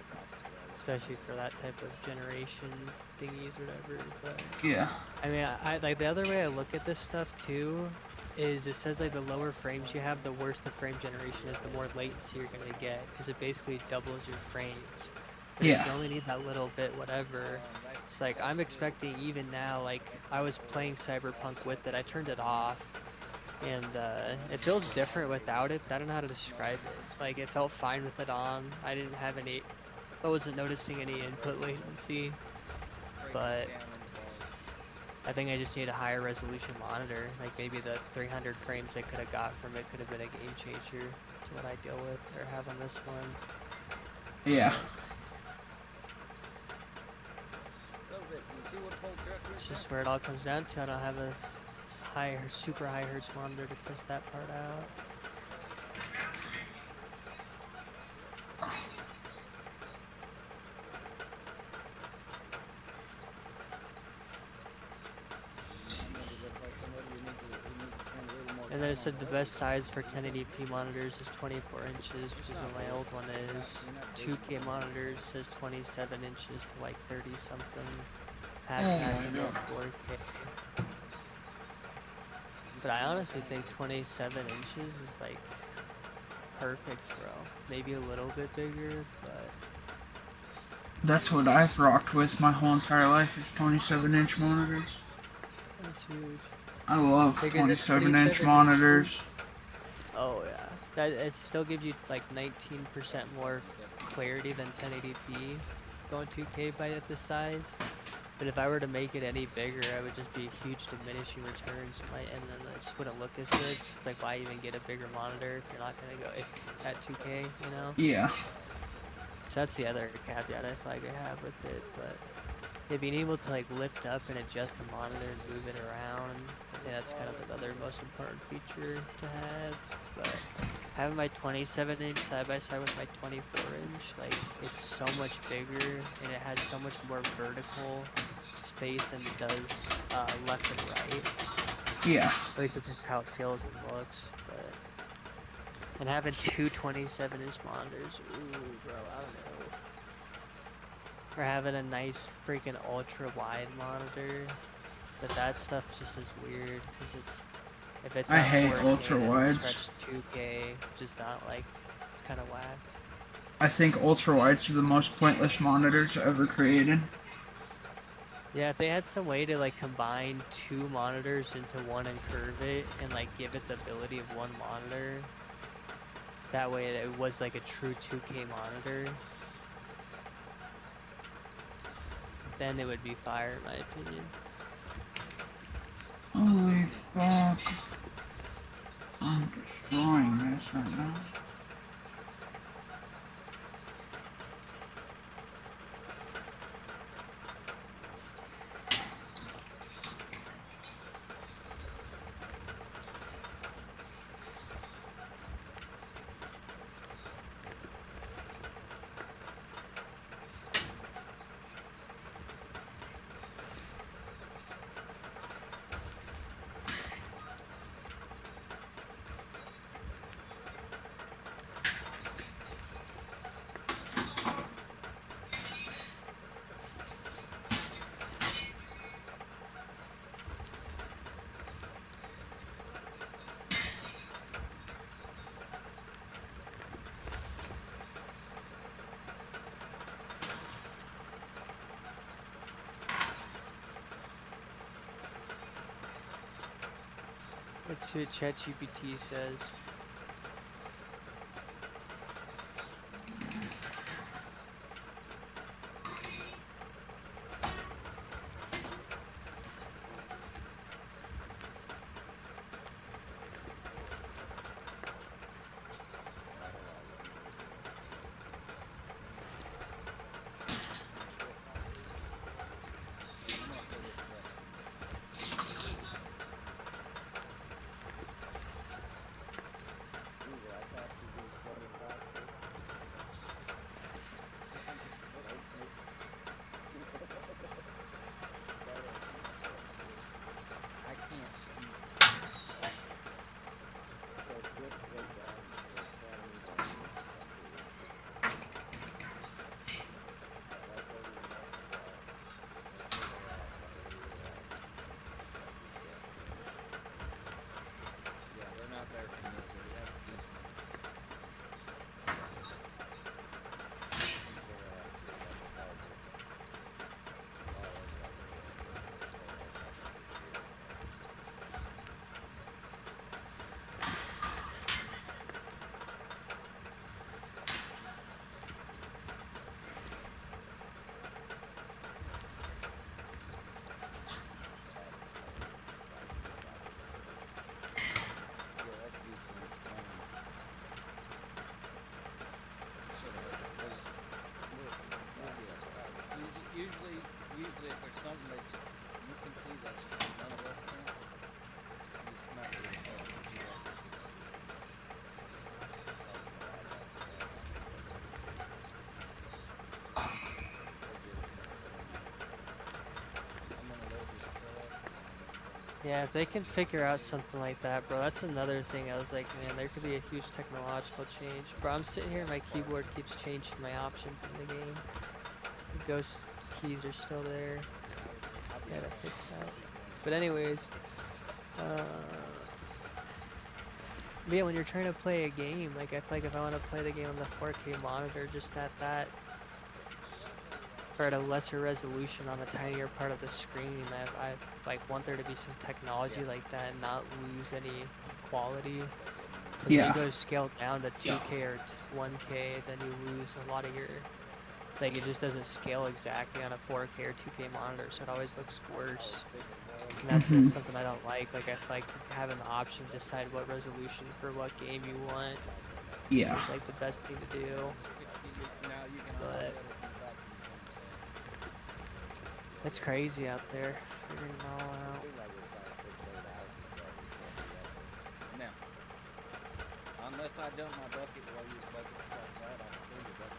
Especially for that type of generation thingies or whatever, but yeah. I mean, I like the other way I look at this stuff too is it says like the lower frames you have, the worse the frame generation is, the more latency you're gonna get because it basically doubles your frames. But if you only need that little bit, whatever. It's like I'm expecting even now. Like I was playing Cyberpunk with it, I turned it off, and it feels different without it. But I don't know how to describe it. Like it felt fine with it on. I wasn't noticing any input latency, but I think I just need a higher resolution monitor. Like maybe the 300 frames I could have got from it could have been a game changer to what I deal with or have on this one. Yeah. It's just where it all comes down to. I don't have a super high hertz monitor to test that part out. And then it said the best size for 1080p monitors is 24 inches, which is what my old one is. 2K monitors says 27 inches to like 30 something. Past that to about 4K. But I honestly think 27 inches is like perfect, bro. Maybe a little bit bigger, but That's what I've rocked with my whole entire life is 27-inch monitors. that's huge. I love 27-inch monitors. Oh yeah, that it still gives you like 19% more clarity than 1080p going 2K by at this size. But if I were to make it any bigger, I would just be huge diminishing returns, and then it just wouldn't look as good. It's like why even get a bigger monitor if you're not gonna go at 2K, you know? Yeah. So that's the other caveat I feel like I have with it, but being able to like lift up and adjust the monitor and move it around, I think that's kind of the other most important feature to have. But having my 27-inch side by side with my 24-inch, like it's so much bigger and it has so much more vertical space than it does left and right. Yeah. At least it's just how it feels and looks. But and having two 27-inch monitors, ooh, bro, I don't know. Or having a nice freaking ultra wide monitor, but that stuff just is weird because if it's not I hate 4K, ultra wides. Stretched 2K, just not like it's kind of whack. I think ultra wides are the most pointless monitors ever created. Yeah, if they had some way to like combine two monitors into one and curve it and like give it the ability of one monitor, that way it was like a true 2K monitor. Then it would be fire, in my opinion. Holy fuck. I'm destroying this right now. Let's see what ChatGPT says. I can't see. Yeah, they're not there for me. They have to do Usually if there's something that you can see that none of us can, you smack it yourself. Yeah, if they can figure out something like that, bro, that's another thing. I was like, man, there could be a huge technological change. Bro, I'm sitting here, my keyboard keeps changing my options in the game. The ghost keys are still there. Gotta fix that. But anyways, yeah, when you're trying to play a game, like I feel like if I want to play the game on the 4K monitor, just at that, or at a lesser resolution on a tinier part of the screen, I like want there to be some technology like that and not lose any quality. Because when you go to scale down to 2K or 1K, then you lose a lot of your, like it just doesn't scale exactly on a 4K or 2K monitor, so it always looks worse. And that's something I don't like. Like I feel like having the option to decide what resolution for what game you want is like the best thing to do. But it's crazy out there, figuring it all out. Now, unless I dump my bucket while you buckets like that, I'll fill your bucket.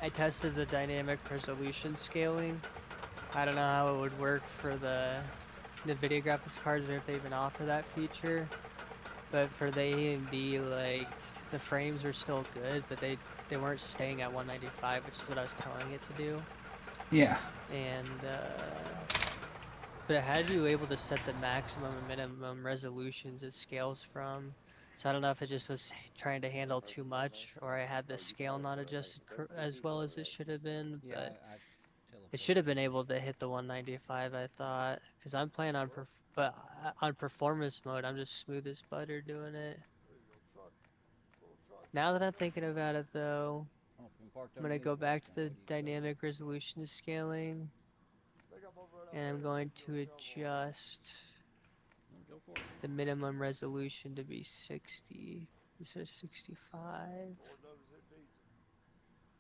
I tested the dynamic resolution scaling. I don't know how it would work for the NVIDIA graphics cards or if they even offer that feature. But for the AMD, like the frames are still good, but they weren't staying at 195, which is what I was telling it to do. Yeah. And but it had you able to set the maximum and minimum resolutions it scales from. So I don't know if it just was trying to handle too much, or I had the scale not adjusted as well as it should have been. But it should have been able to hit the 195, I thought, because I'm playing on on performance mode. I'm just smooth as butter doing it. Now that I'm thinking about it, though, I'm gonna go back to the dynamic resolution scaling, and I'm going to adjust the minimum resolution to be 60. This is 65.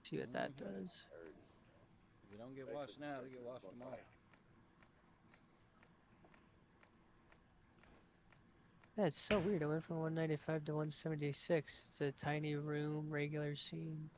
See what that does. If you don't get washed now, it'll get washed tomorrow. Yeah, it's so weird. I went from 195 to 176. It's a tiny room, regular scene.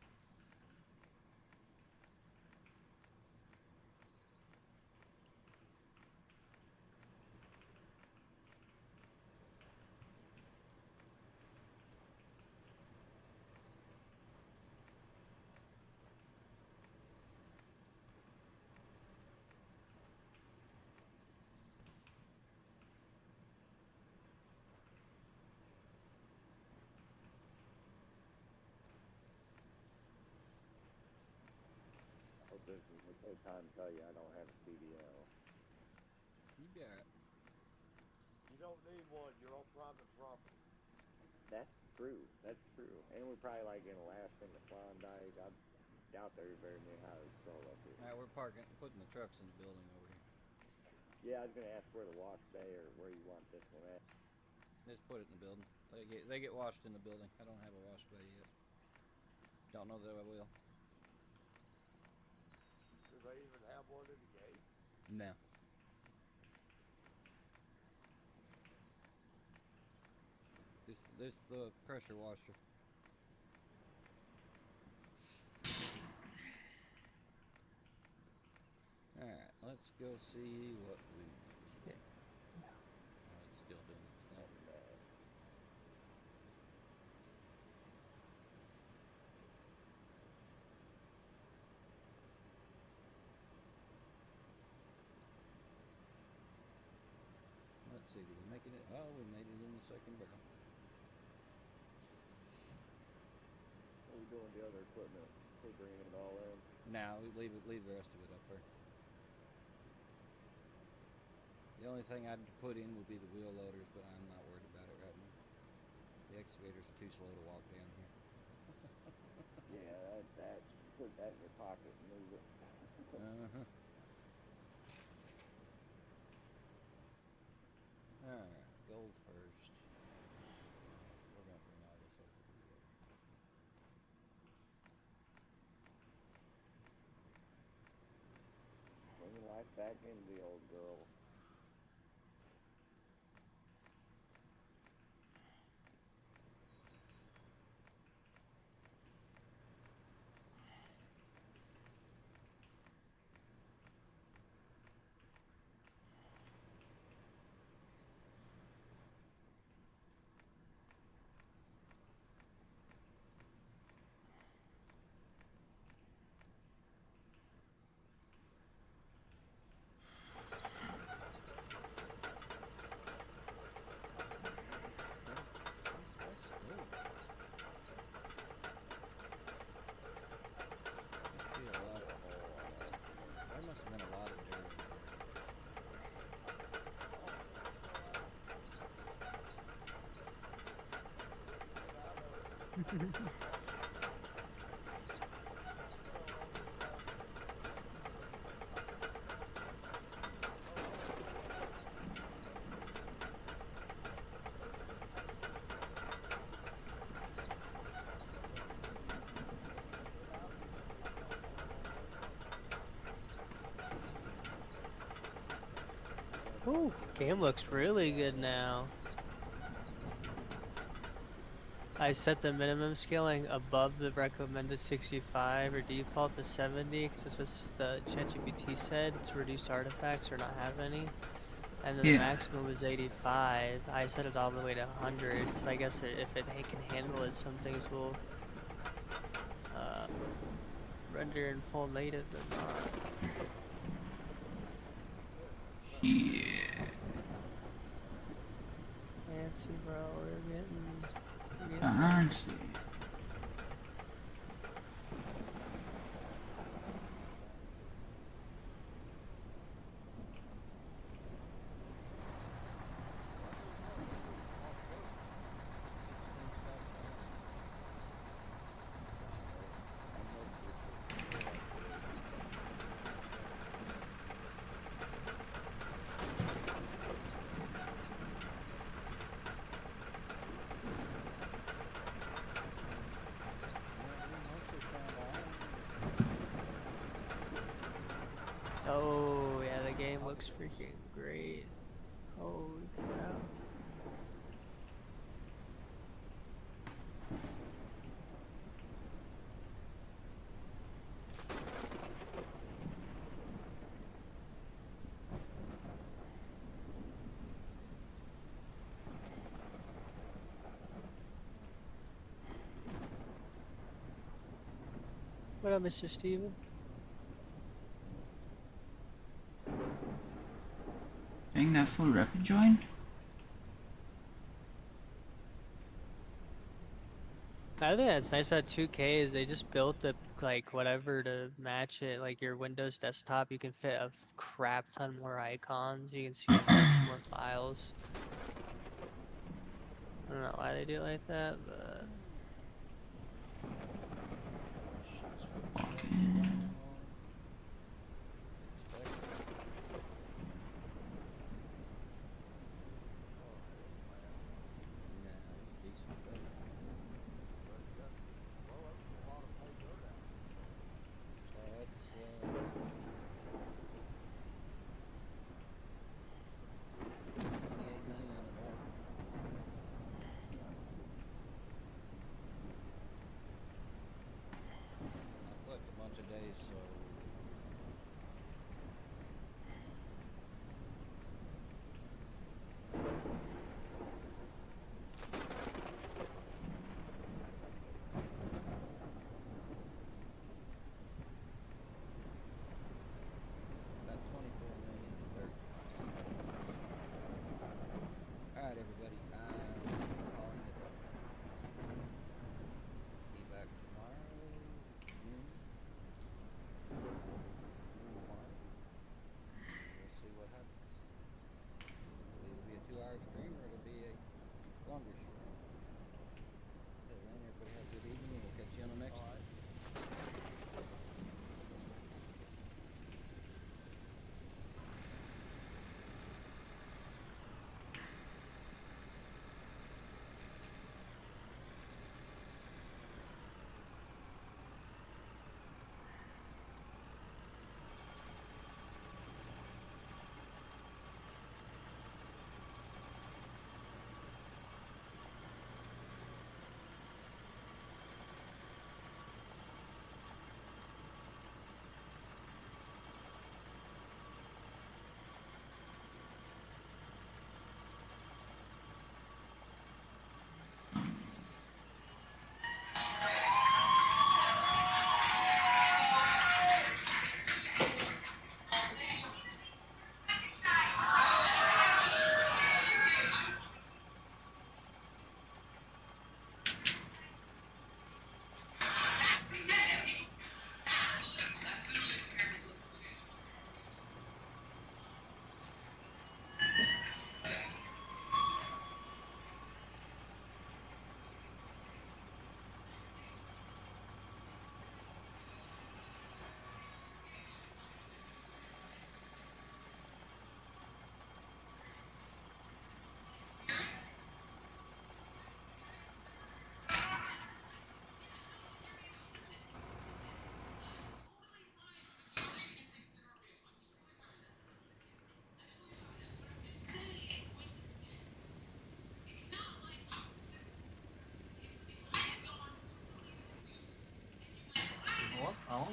this is a good time to tell you I don't have a CDL. You be alright. You don't need one. You're on private property. That's true. That's true. And we're probably like in Alaska and the Klondike. I doubt there's very many highway patrol up here. Alright, we're putting the trucks in the building over here. Yeah, I was gonna ask where the wash bay or where you want this one at. Just put it in the building. They get washed in the building. I don't have a wash bay yet. Don't know that I will. Do they even have one at the gate? No. This the pressure washer. Alright, let's go see what we get. Oh, it's still doing its thing. Let's see, did we make it? Oh, we made it in the second barrel. What are we doing with the other equipment? We're bringing it all in. Now we leave the rest of it up there. The only thing I'd put in would be the wheel loaders, but I'm not worried about it right now. The excavators are too slow to walk down here. Yeah, that put that in your pocket and move it. Uh-huh. Alright, gold first. We're gonna bring all this over here. Bringing life back into the old girl. There must have been a lot of dirt. Ooh, game looks really good now. I set the minimum scaling above the recommended 65 or default to 70 because that's what the ChatGPT said to reduce artifacts or not have any. And then the maximum was 85. I set it all the way to 100, so I guess if it can handle it, some things will render in full native but not. Yeah. Fancy, bro. We're getting Fancy. Oh, yeah, the game looks freaking great. Holy crap. What up, Mr. Steven? Dang, that full rapid join? I think that's nice about 2K is they just built the like whatever to match it, like your Windows desktop, you can fit a crap ton more icons. You can see a bunch more files. I don't know why they do it like that, but I slept a bunch of days, so about 24 million to 30. Alright, everybody, I'm calling it up. Be back tomorrow. Noon. We'll see what happens. It'll either be a 2-hour stream or it'll be a longer stream. Till then, everybody have a good evening. We'll catch you on the next one.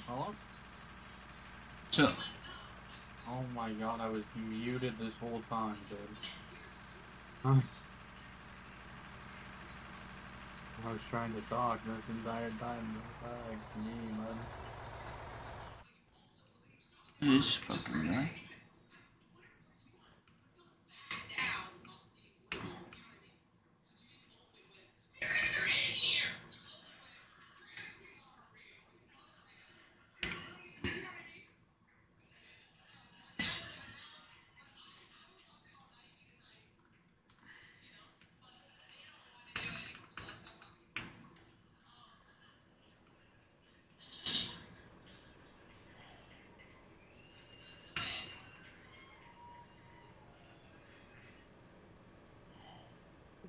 Hello? So, Oh my god, I was muted this whole time, dude. I was trying to talk this entire time. Like me, man. this fucking guy.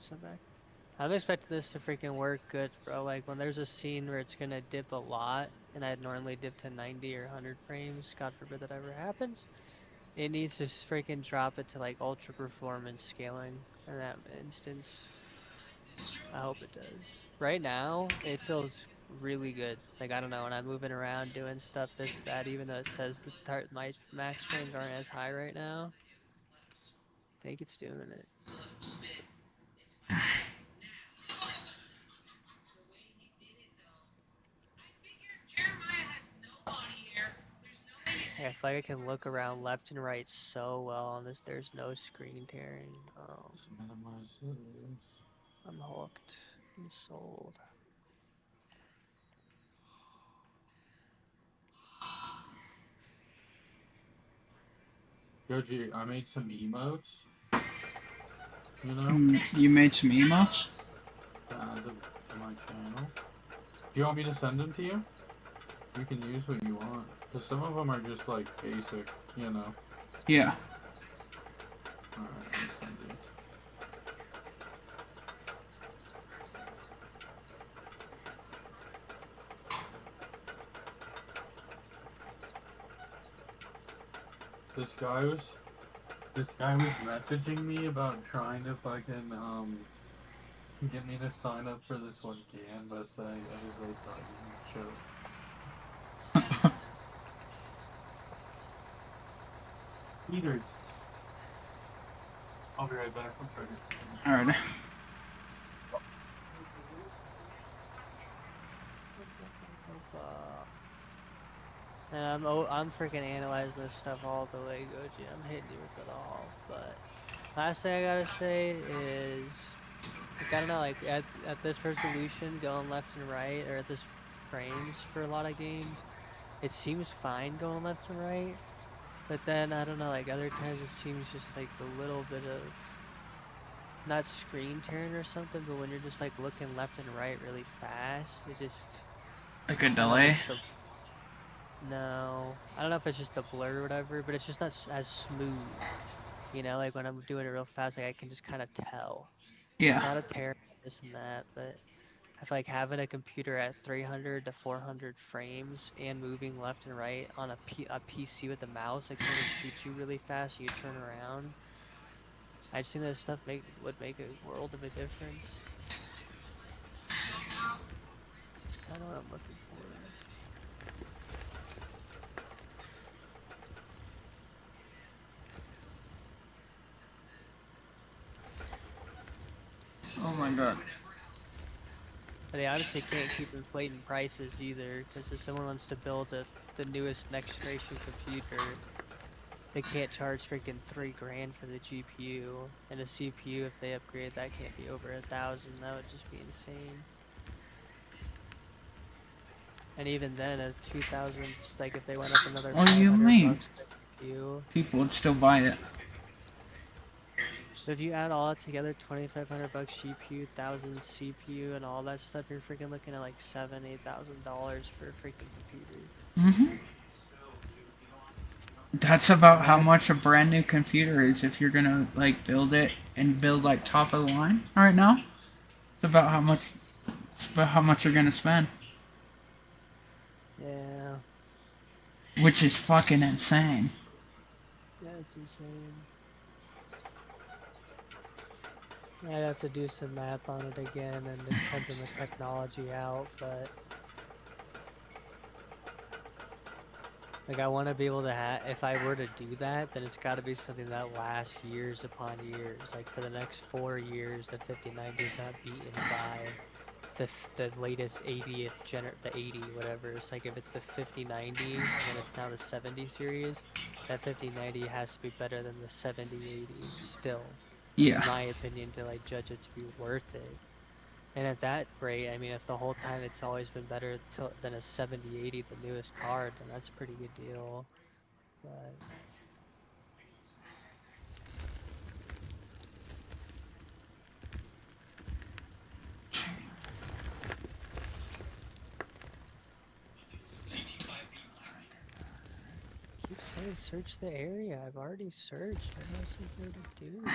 what's that back? I'm expecting this to freaking work good, bro. Like when there's a scene where it's gonna dip a lot, and I'd normally dip to 90 or 100 frames, God forbid that ever happens. It needs to freaking drop it to like ultra performance scaling in that instance. I hope it does. Right now, it feels really good. Like I don't know, when I'm moving around doing stuff, this, that, even though it says my max frames aren't as high right now, I think it's doing it. I feel like I can look around left and right so well on this. There's no screen tearing. Oh, Just minimize this. I'm hooked. I'm sold. Goji, I made some emotes. You know, You made some emotes? to add to my channel. Do you want me to send them to you? You can use what you want. Because some of them are just like basic, you know. Yeah. Alright, I'll send you. This guy was messaging me about trying if I can get me to sign up for this one Canvas thing. I was like, dog, you joke. Peters. I'll be right back. 1 second. Alright. And I'm freaking analyzing this stuff all the way, Goji. I'm hitting you with it all. But last thing I gotta say is, like, I don't know, like at this resolution, going left and right, or at this frames for a lot of games, it seems fine going left and right. But then I don't know, like other times it seems just like a little bit of not screen turn or something, but when you're just like looking left and right really fast, it just Like a delay? No, I don't know if it's just the blur or whatever, but it's just not as smooth. You know, like when I'm doing it real fast, like I can just kind of tell. Yeah. It's not a tear, this and that, but I feel like having a computer at 300 to 400 frames and moving left and right on a PC with a mouse, like someone shoots you really fast, you turn around. I just think that stuff would make a world of a difference. It's kind of what I'm looking for. Oh my god. But they obviously can't keep inflating prices either, because if someone wants to build the newest next generation computer, they can't charge freaking $3 grand for the GPU, and a CPU, if they upgrade, that can't be over 1,000. That would just be insane. And even then, a 2,000, like if they went up another What do you mean? $500 GPU. People would still buy it. If you add all that together, $2,500 GPU, 1,000 CPU, and all that stuff, you're freaking looking at like $7,000-8,000 for a freaking computer. Mm-hmm. That's about how much a brand new computer is if you're gonna like build it and build like top of the line right now. It's about how much you're gonna spend. Yeah. Which is fucking insane. Yeah, it's insane. I'd have to do some math on it again, and it depends on the technology out, but like I want to be able to if I were to do that, then it's got to be something that lasts years upon years. Like for the next 4 years, the 5090 is not beaten by the latest 80th the 80 whatever. It's like if it's the 5090 and then it's now the 70 series, that 5090 has to be better than the 7080 still. Yeah. In my opinion, to like judge it to be worth it. And at that rate, I mean, if the whole time it's always been better than a 7080, the newest card, then that's a pretty good deal. But keep saying search the area. I've already searched. What else is there to do?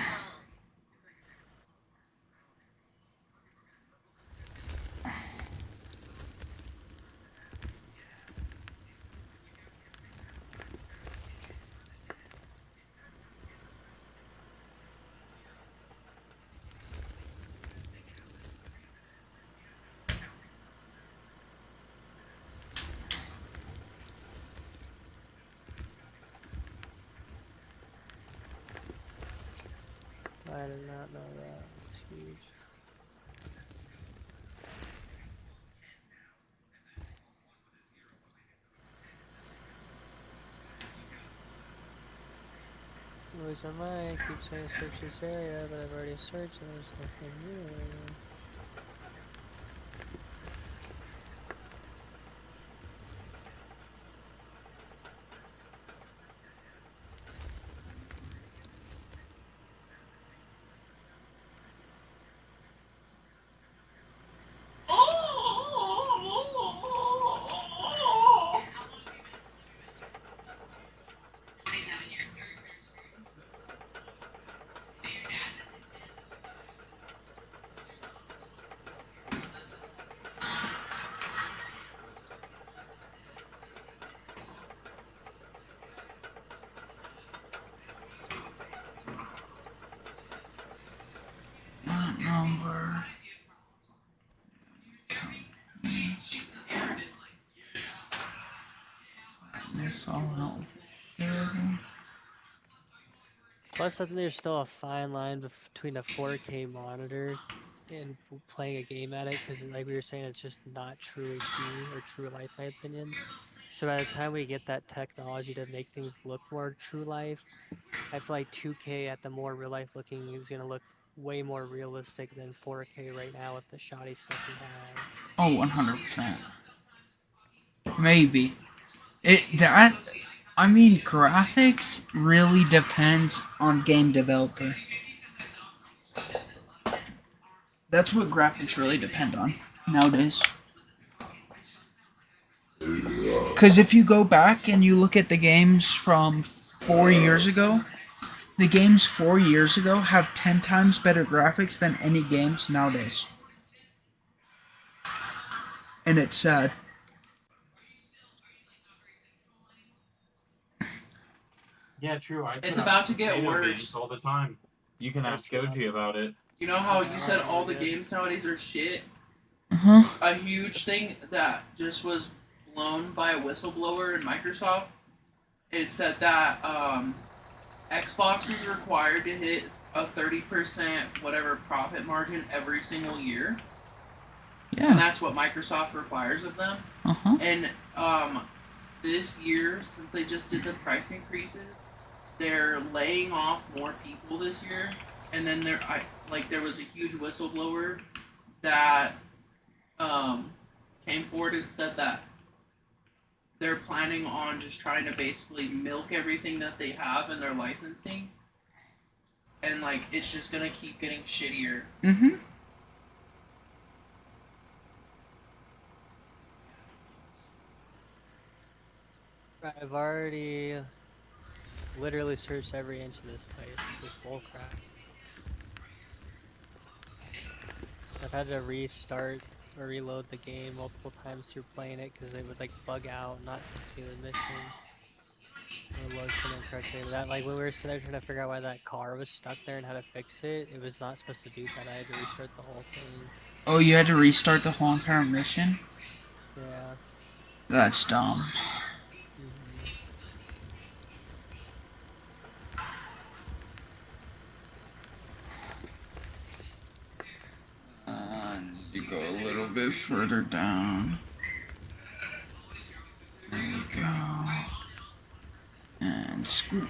I did not know that. It's huge. Lose my mind. Keep saying search this area, but I've already searched and there's nothing new. that number. This all out for sure. Plus, I think there's still a fine line between a 4K monitor and playing a game at it, because like we were saying, it's just not true HD or true life, in my opinion. So by the time we get that technology to make things look more true life, I feel like 2K at the more real life looking is gonna look way more realistic than 4K right now with the shoddy stuff we have. Oh, 100%. Maybe. I mean, graphics really depends on game developer. That's what graphics really depend on nowadays. Because if you go back and you look at the games from 4 years ago, the games 4 years ago have 10 times better graphics than any games nowadays. And it's sad. Yeah, true. It's about to get potato worse. games all the time. You can ask Goji about it. You know how you said all the games nowadays are shit? Uh-huh. A huge thing that just was blown by a whistleblower in Microsoft. It said that Xbox is required to hit a 30% whatever profit margin every single year. Yeah. And that's what Microsoft requires of them. Uh-huh. And this year, since they just did the price increases, they're laying off more people this year. And then there was a huge whistleblower that came forward and said that they're planning on just trying to basically milk everything that they have in their licensing. And like it's just gonna keep getting shittier. Mm-hmm. I've already literally searched every inch of this place with bullcrap. I've had to restart or reload the game multiple times through playing it because it would like bug out, not continue the mission. Or load something correctly. But that, like when we were sitting there trying to figure out why that car was stuck there and how to fix it, it was not supposed to do that. I had to restart the whole thing. Oh, you had to restart the whole entire mission? Yeah. That's dumb. You go a little bit further down. There you go. And scoop.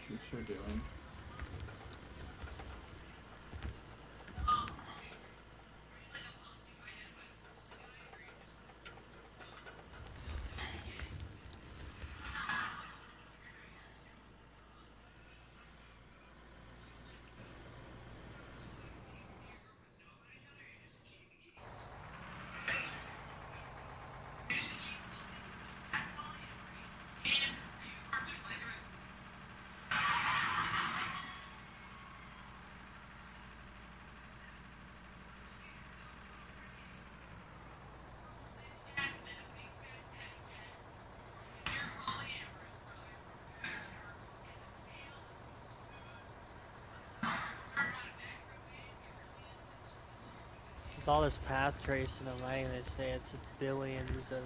What you're doing. With all this path tracing and lighting, they say it's billions of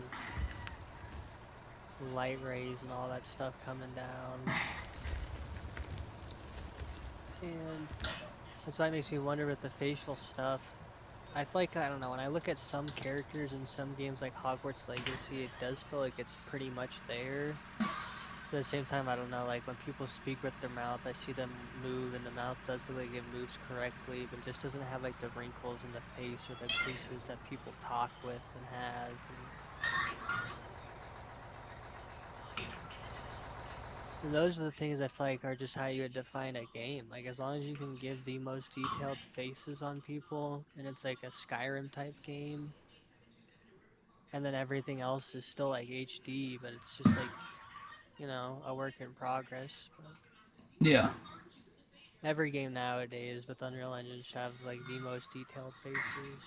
light rays and all that stuff coming down. And that's why it makes me wonder with the facial stuff. I feel like, I don't know, when I look at some characters in some games like Hogwarts Legacy, it does feel like it's pretty much there. At the same time, I don't know, like when people speak with their mouth, I see them move and the mouth does look like it moves correctly, but it just doesn't have like the wrinkles in the face or the creases that people talk with and have. And those are the things I feel like are just how you would define a game. Like as long as you can give the most detailed faces on people and it's like a Skyrim type game, and then everything else is still like HD, but it's just like, you know, a work in progress. But Yeah. every game nowadays with Unreal Engine should have like the most detailed faces.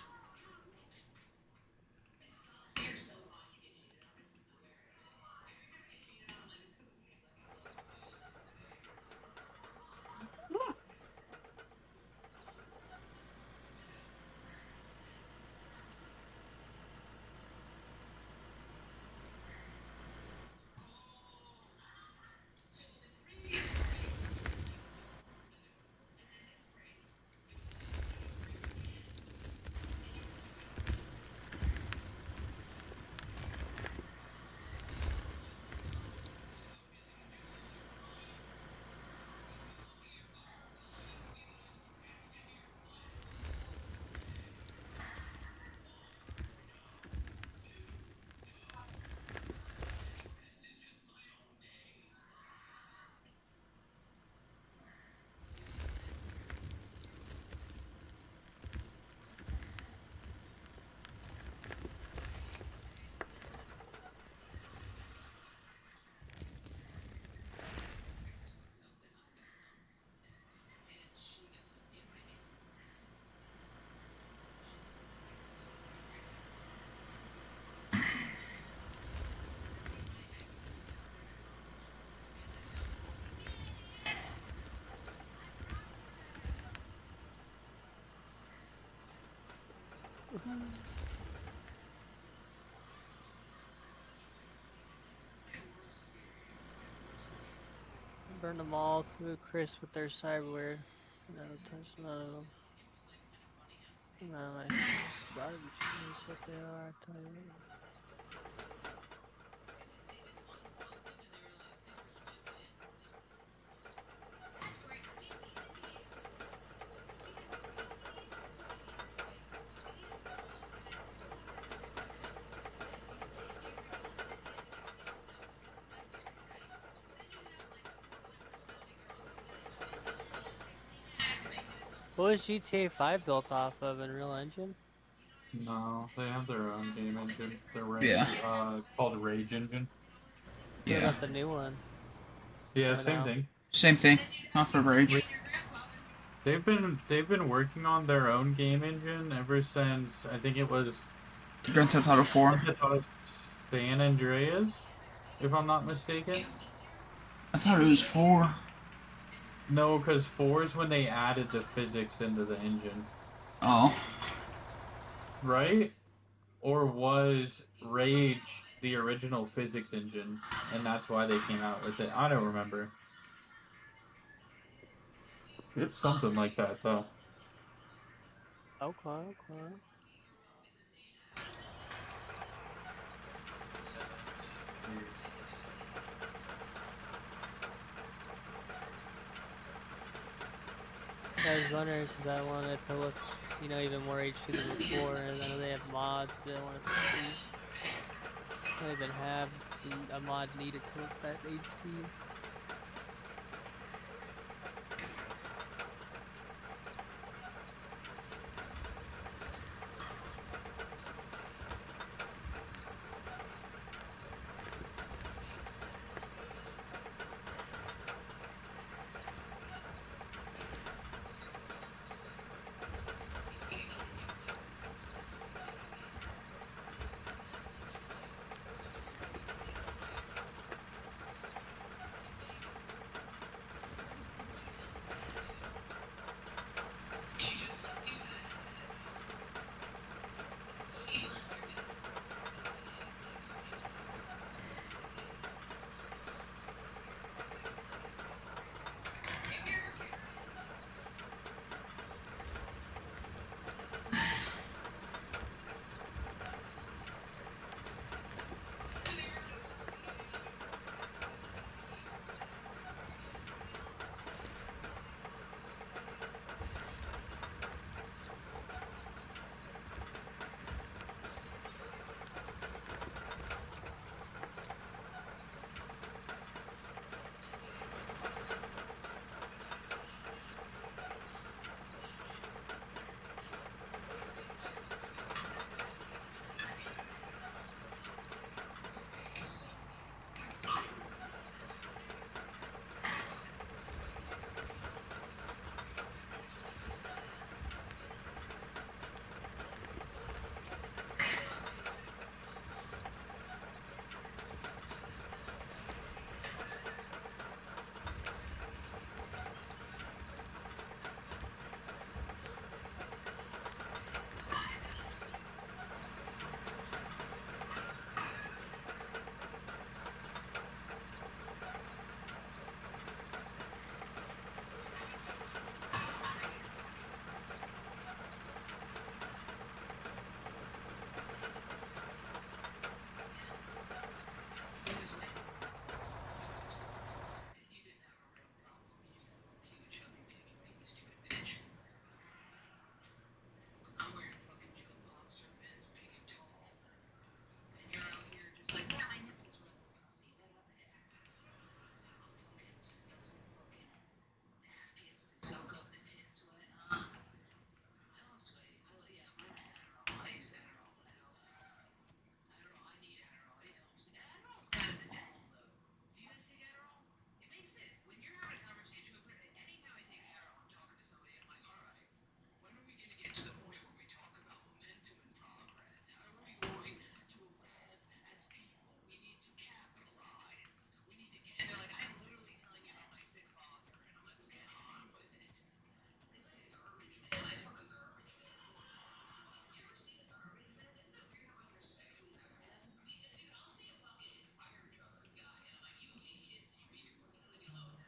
Burn them all to a crisp with their cyberware. No, touch none of them. No, my garbage is what they are, I tell you. What was GTA 5 built off of, Unreal Engine? No, they have their own game engine. Their Yeah. called Rage Engine. What Yeah. about the new one? Yeah, Or same no? thing. Same thing. Not for Rage. They've been working on their own game engine ever since I think it was Grand Theft Auto 4. San Andreas, if I'm not mistaken. I thought it was 4. No, because 4 is when they added the physics into the engine. Oh. Right? Or was Rage the original physics engine, and that's why they came out with it? I don't remember. It's something like that, though. Okay. I was wondering because I wanted to look, you know, even more HD than before, and I know they have mods, but I want it to be. I don't even have a mod needed to look that HD.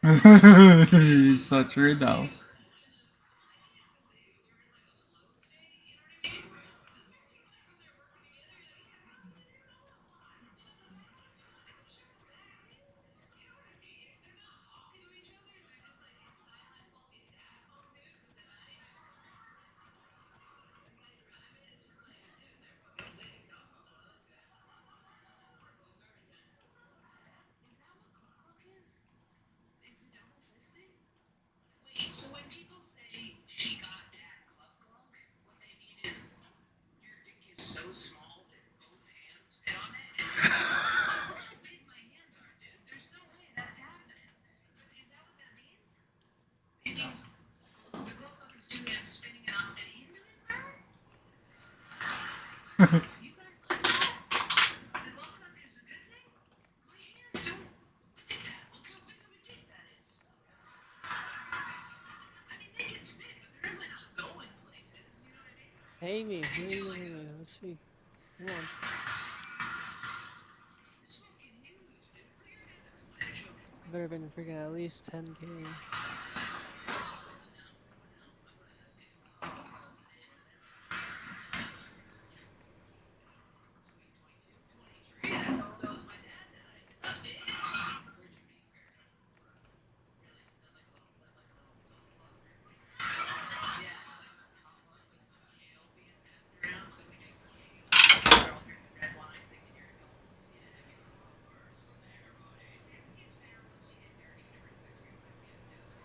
It's so true though. Wait, so when people say she got that glug glug, what they mean is your dick is so small that both hands fit on it? And you're like, look how big my hands are, dude. There's no way that's happening. But is that what that means? It means the glug glug is two hands spinning it on an infinite power? You guys like that? The glug glug is a good thing? My hands don't fit that. Look how big of a dick that is. I mean, they can fit, but they're definitely not going places. You know what I mean? Hey me, let's see. Come on. It's fucking huge, dude. Put your hand up to my choke. Better been freaking at least 10K. That's all those my dad died. A bitch. Where'd you meet her? Really? Yeah, like a potluck with some kale being passed around. So we made some kale. We're all drinking red wine, thinking you're adults. Yeah, it gets a little worse when they're everybody. Sex gets better once you hit 30 different sexual lives. Yeah,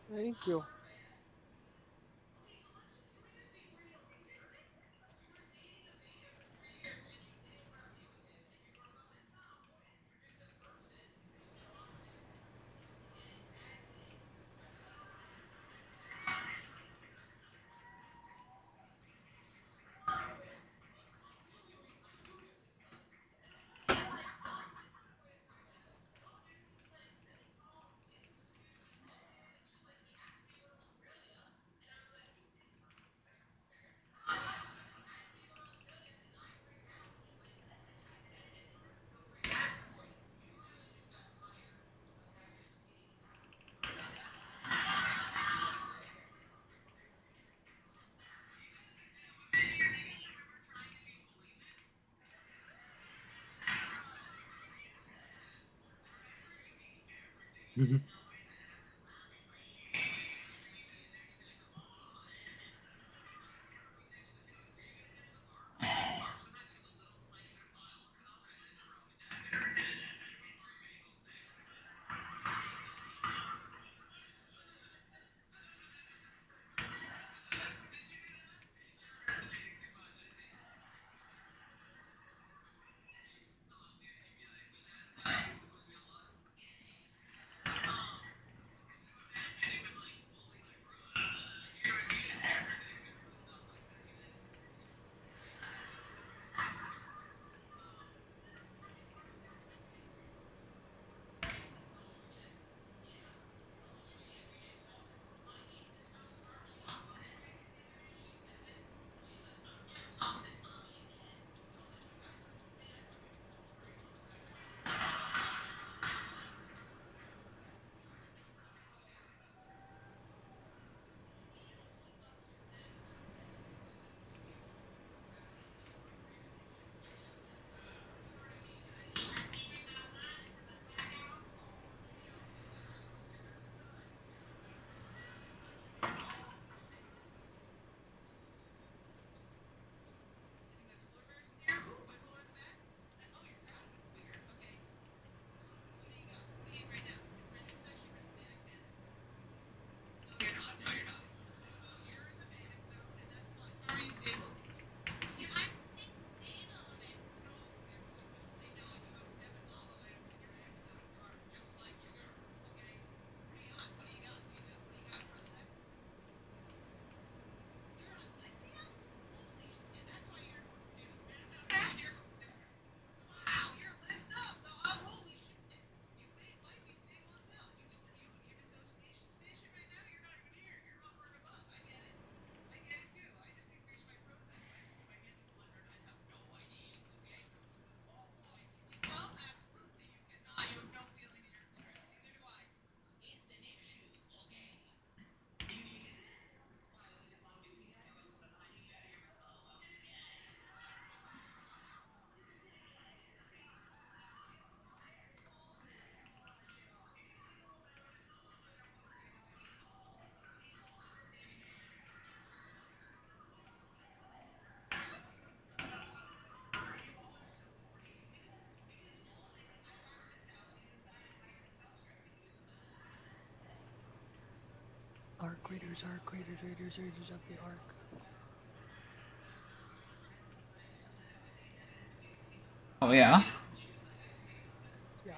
Thank you. Arc raiders of the arc. Oh yeah. Yeah.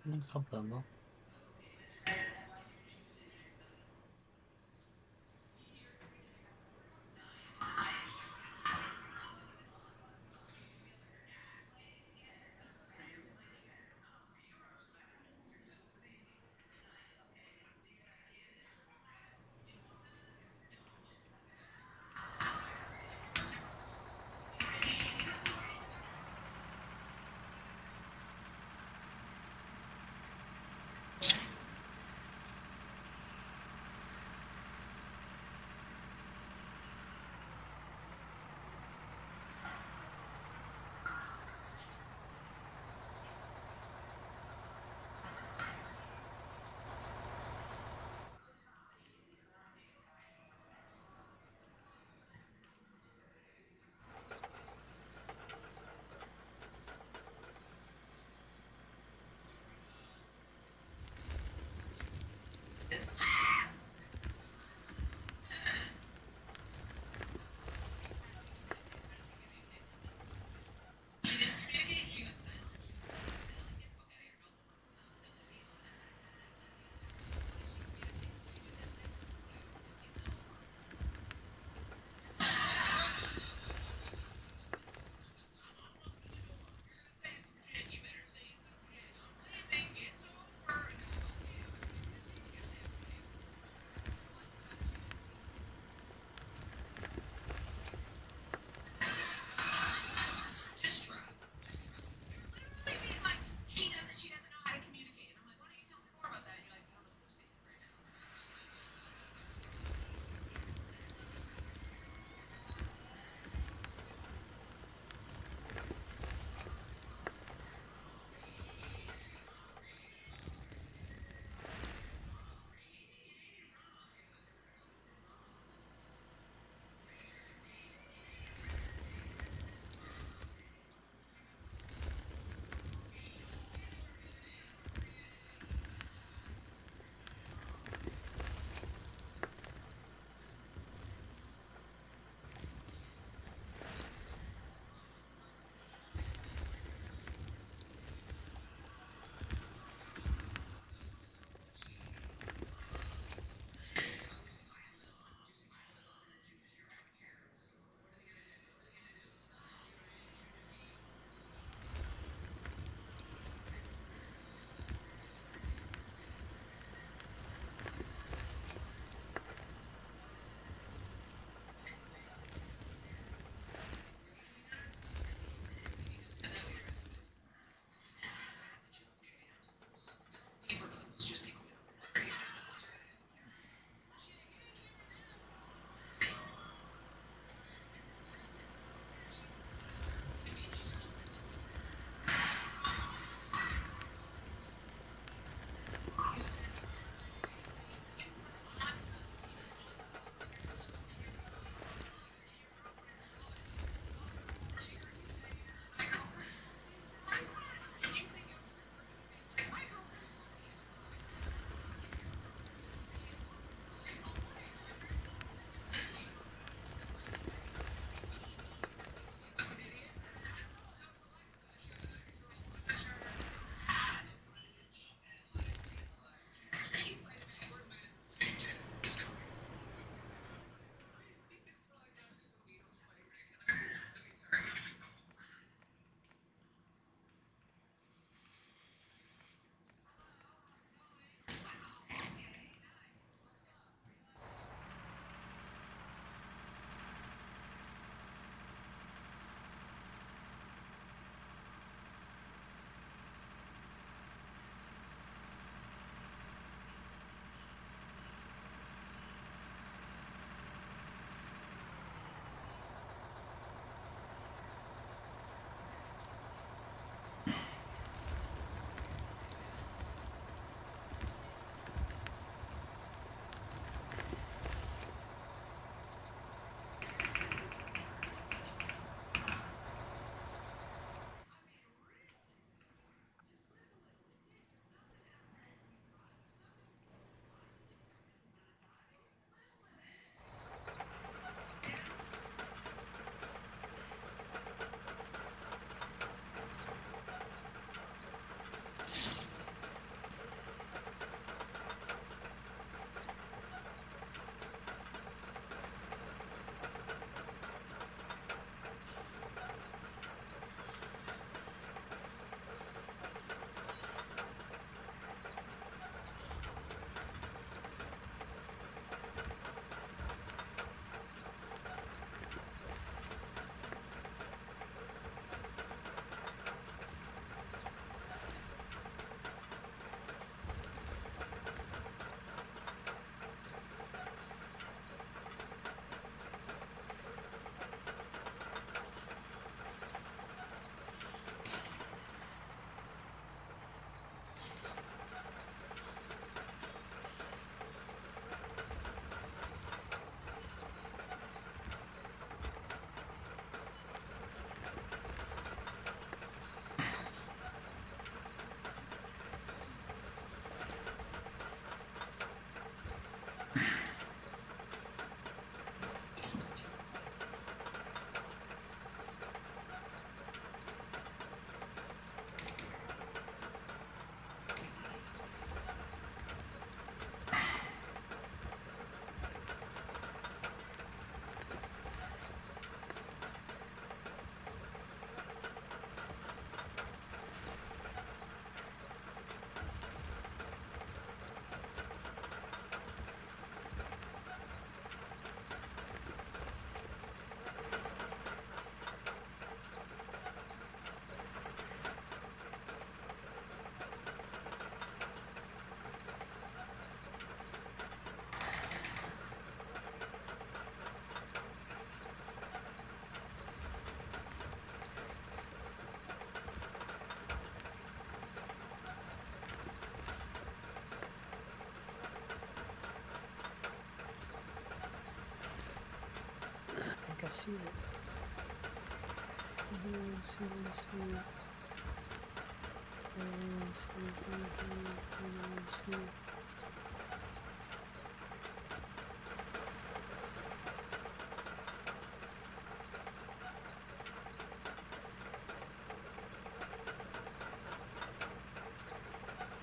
What's up, Emma?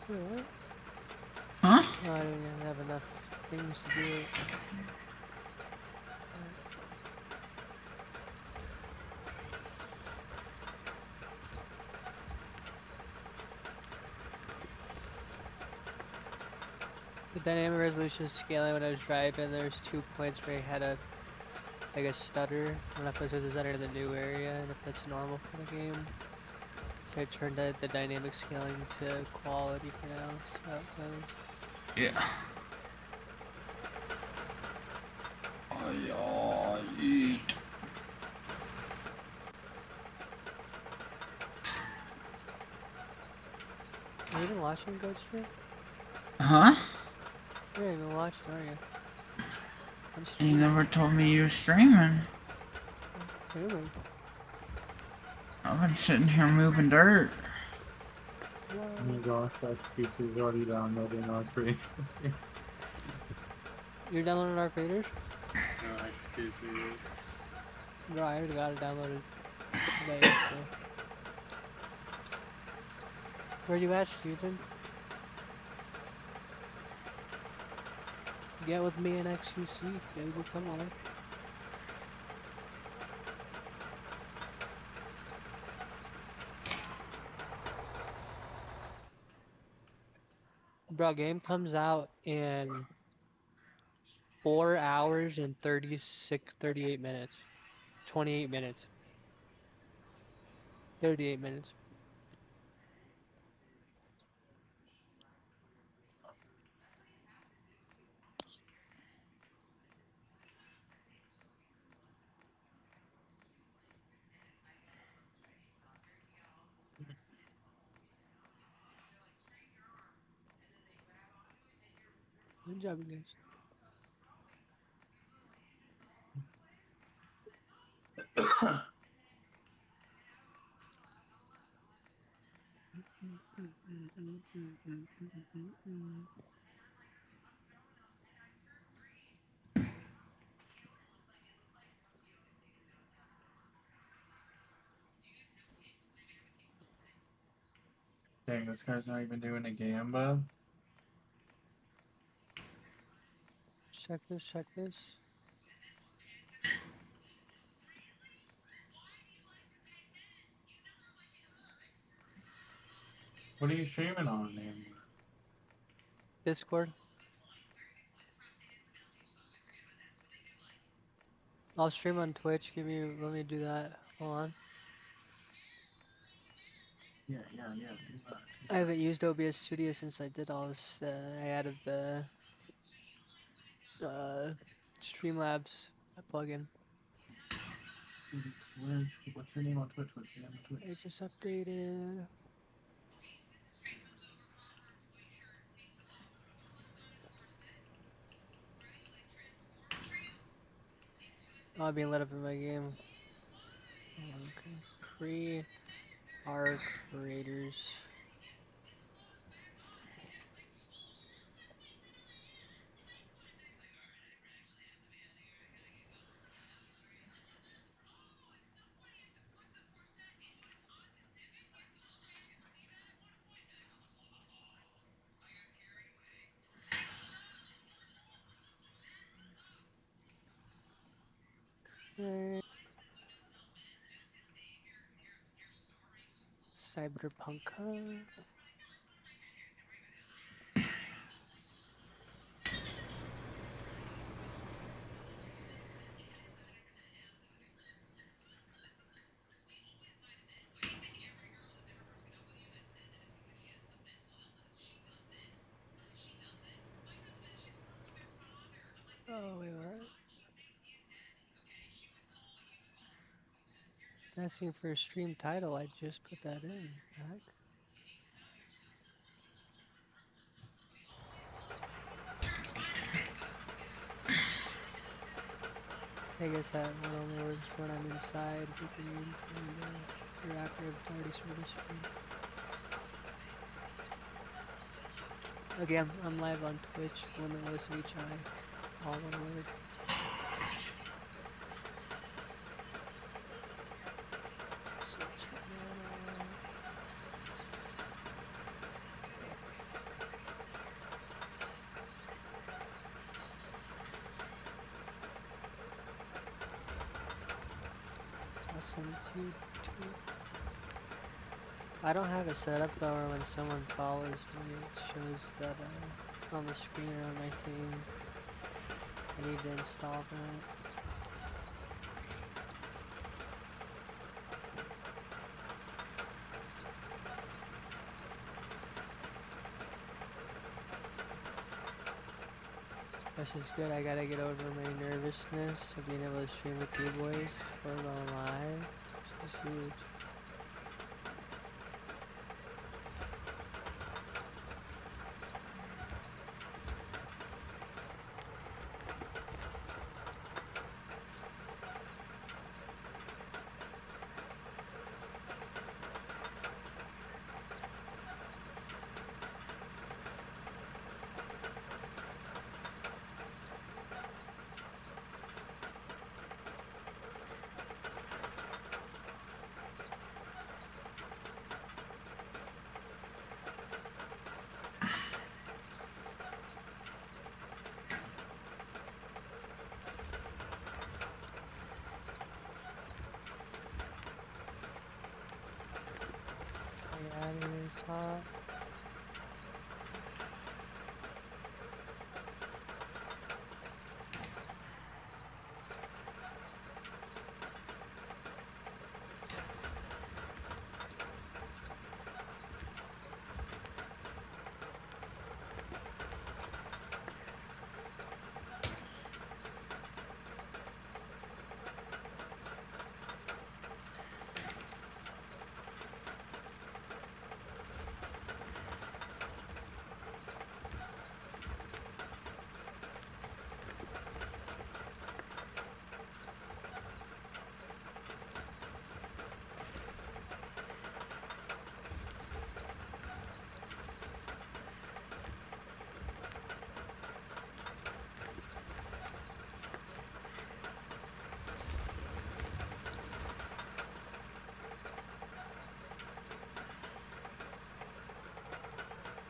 Wait, what? Huh? No, I didn't even have enough things to do it. The dynamic resolution scaling when I was driving, there's 2 points where I had a, like a stutter when I was under the new area, and if that's normal for the game. So I turned the dynamic scaling to quality for now, so that goes. Yeah. Eat. Are you even watching Goat Stream? Huh? You're not even watching, are you? I'm You streaming. never told me you were streaming. Streaming. I've been sitting here moving dirt. Oh my gosh, XQC is already downloading our creator. You're downloading our creators? No, XQC is. Bro, I already got it downloaded today, so. Where you at, Steven? Get with me in XQC, baby, come on. Bro, game comes out in 4 hours and 38 minutes. 28 minutes. 38 minutes. Good job, you guys. Dang, this guy's not even doing a gamba. Check this, check this. What are you streaming on, man? Discord. I'll stream on Twitch. Let me do that. Hold on. Yeah, do that. I haven't used OBS Studio since I did all this. I added the Streamlabs plugin. What's your name on Twitch? I just updated. Oh, I'm being let up in my game. Okay. Pre-R creators. Okay. Cyberpunk. Oh, wait, what? Asking for a stream title, I just put that in. Heck? I guess that one works when I'm inside, looking in from the rapper of Tardy Soda Stream. Okay, I'm live on Twitch, Limitless HI, all one word. Switch channel. Awesome, two. I don't have it set up though, or when someone follows me, it shows that on the screen or on my thing. I need to install that. This is good. I gotta get over my nervousness of being able to stream with you boys for going live. This is huge. It's hot.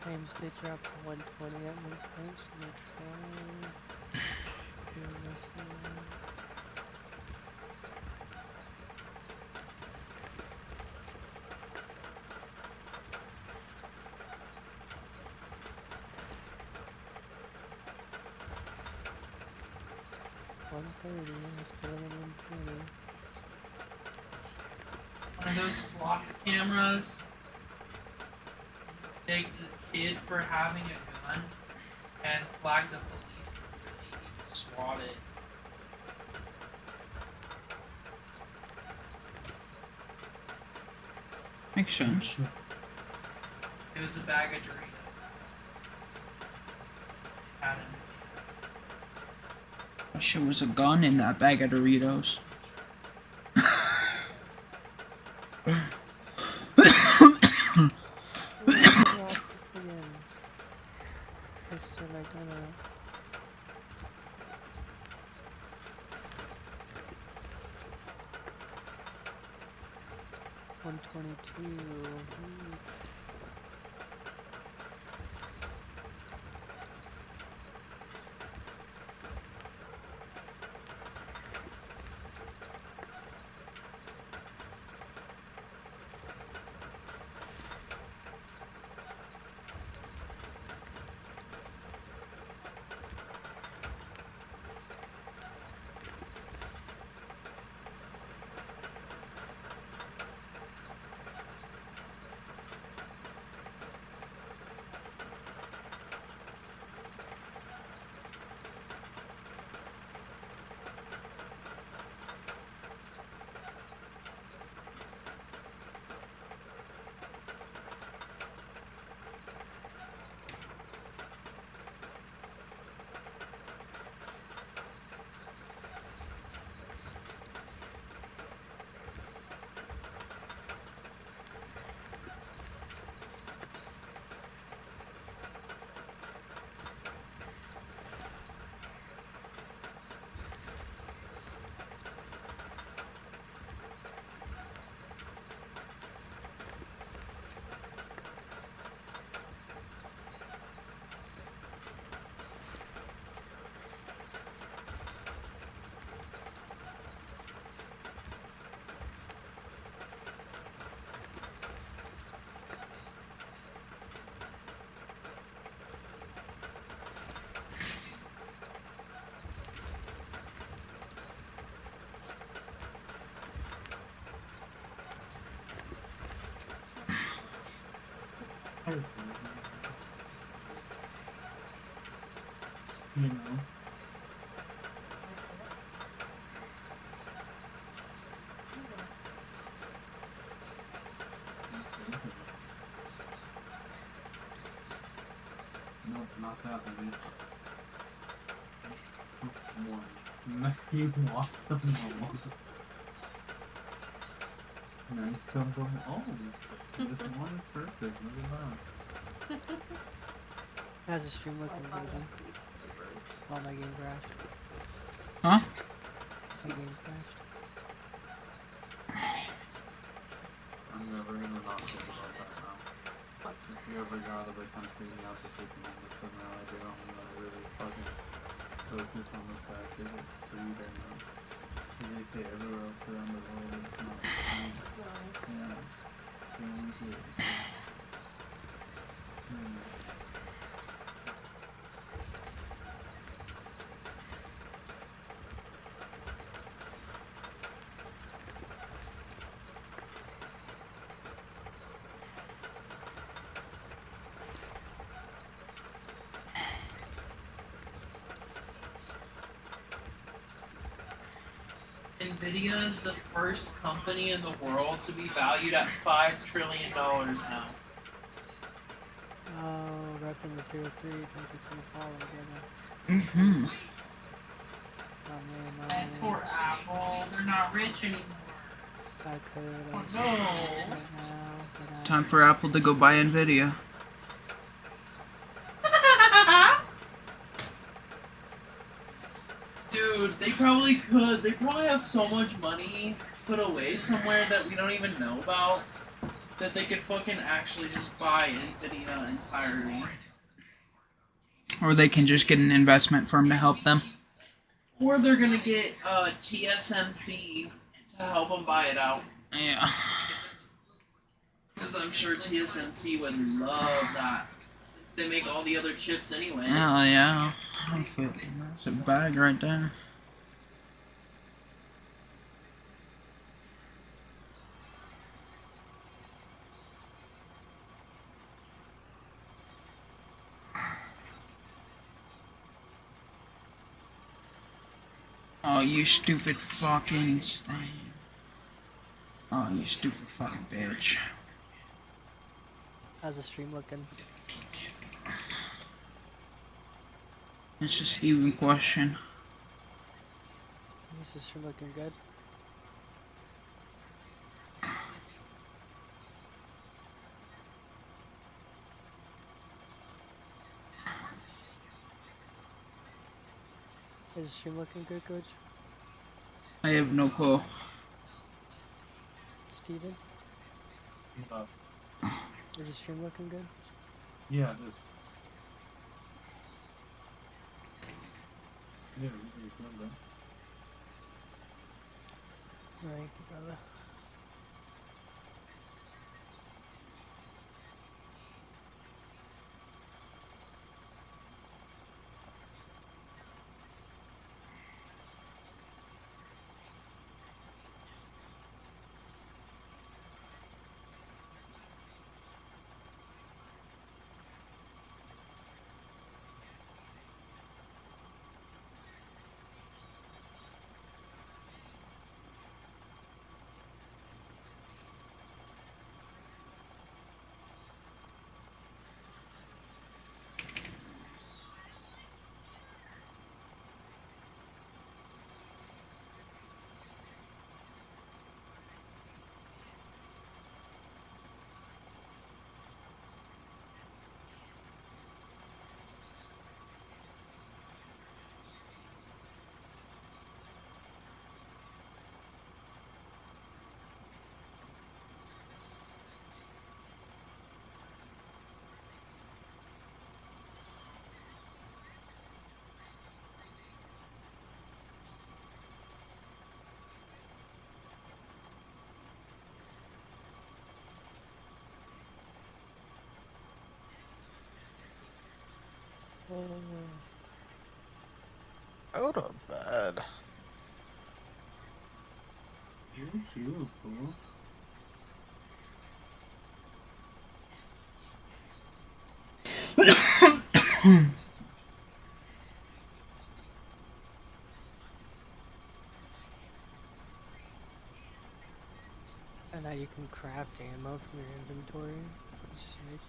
Claims they dropped to 120 at one point, so I'm trying doing this one. It's better than 120. One of those flock cameras tagged a kid for having a gun and flagged the police for being swatted. Makes sense. It was a bag of Doritos. Had in his hand. That shit was a gun in that bag of Doritos. You know. Nope, not that one. One. You lost them all. Nice couple. Oh, this one is perfect. Look at that. How's the stream looking, baby? Oh, my game crashed. Huh? My game crashed. I'm never gonna not think about that now. If you ever go out of the country and you have to take me to somewhere I do, I'm gonna really fucking focus on the fact that it's sweet and they say everywhere else around the world it's not sweet. Yeah. Feeling good. Nvidia is the first company in the world to be valued at $5 trillion now. Oh, repping the tier 3, thank you for the follow, brother. Mm-hmm. Oh man, my That's man. for Apple. They're not rich anymore. I could, Oh, right no. now, but I Time for Apple to go buy Nvidia. Dude, they probably could. They probably have so much money put away somewhere that we don't even know about that they could fucking actually just buy Nvidia entirely. Or they can just get an investment firm to help them. Or they're gonna get TSMC to help them buy it out. Yeah. Because I'm sure TSMC would love that. They make all the other chips anyways. Hell yeah. That's a bag right there. Oh, you stupid fucking stain. Oh, you stupid fucking bitch. how's the stream looking? It's just even question. Is the stream looking good? Is the stream looking good, Coach? I have no clue. Steven? Uh, Is the stream looking good? yeah, it is. Yeah, you feel that. Thank you, brother. Go to bed. You fool. you can craft ammo from your inventory. Pretty sick.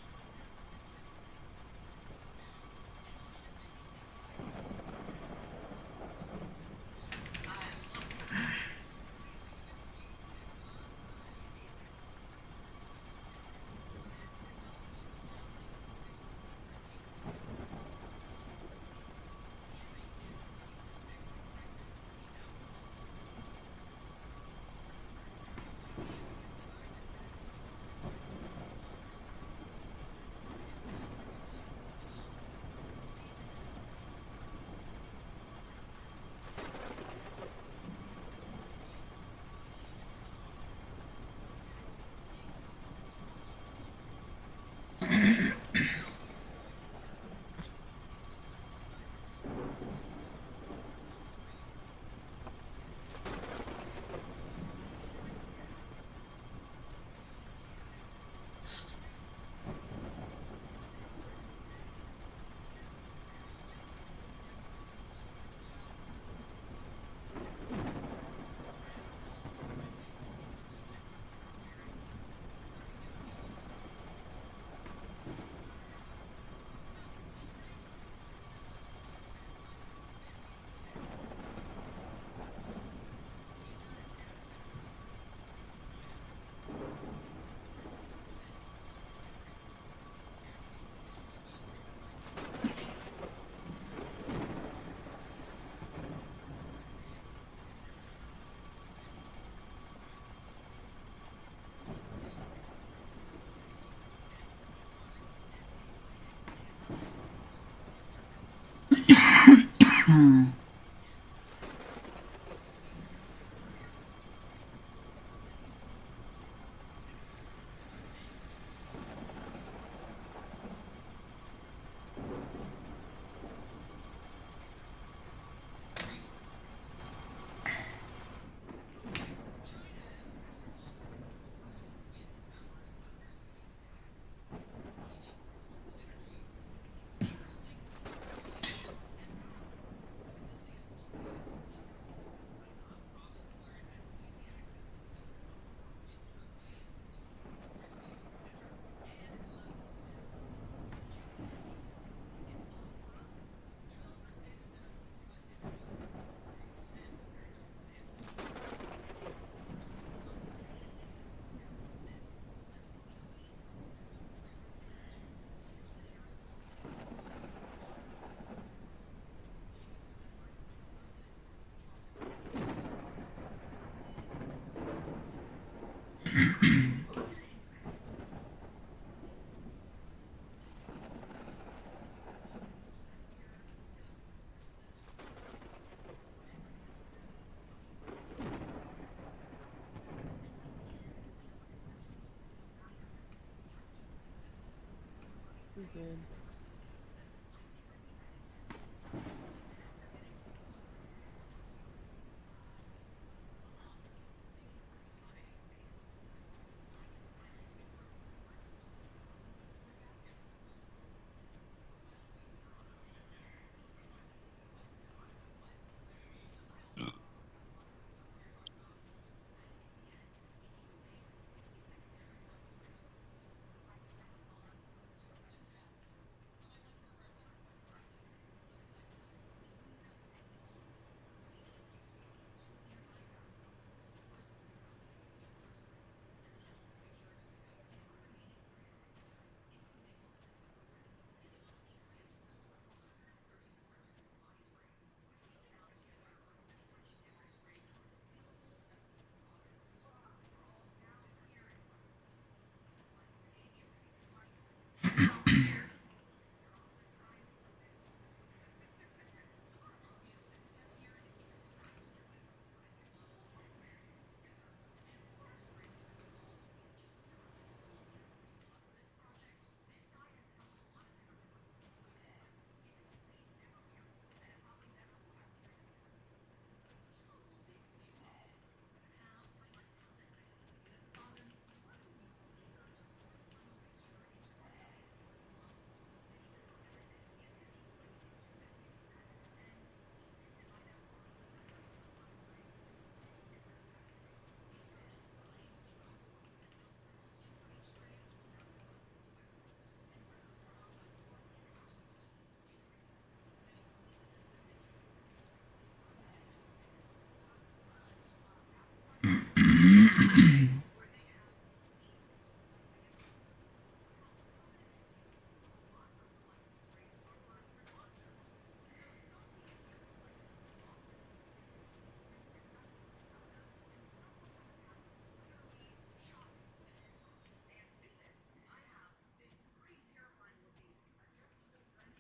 Good.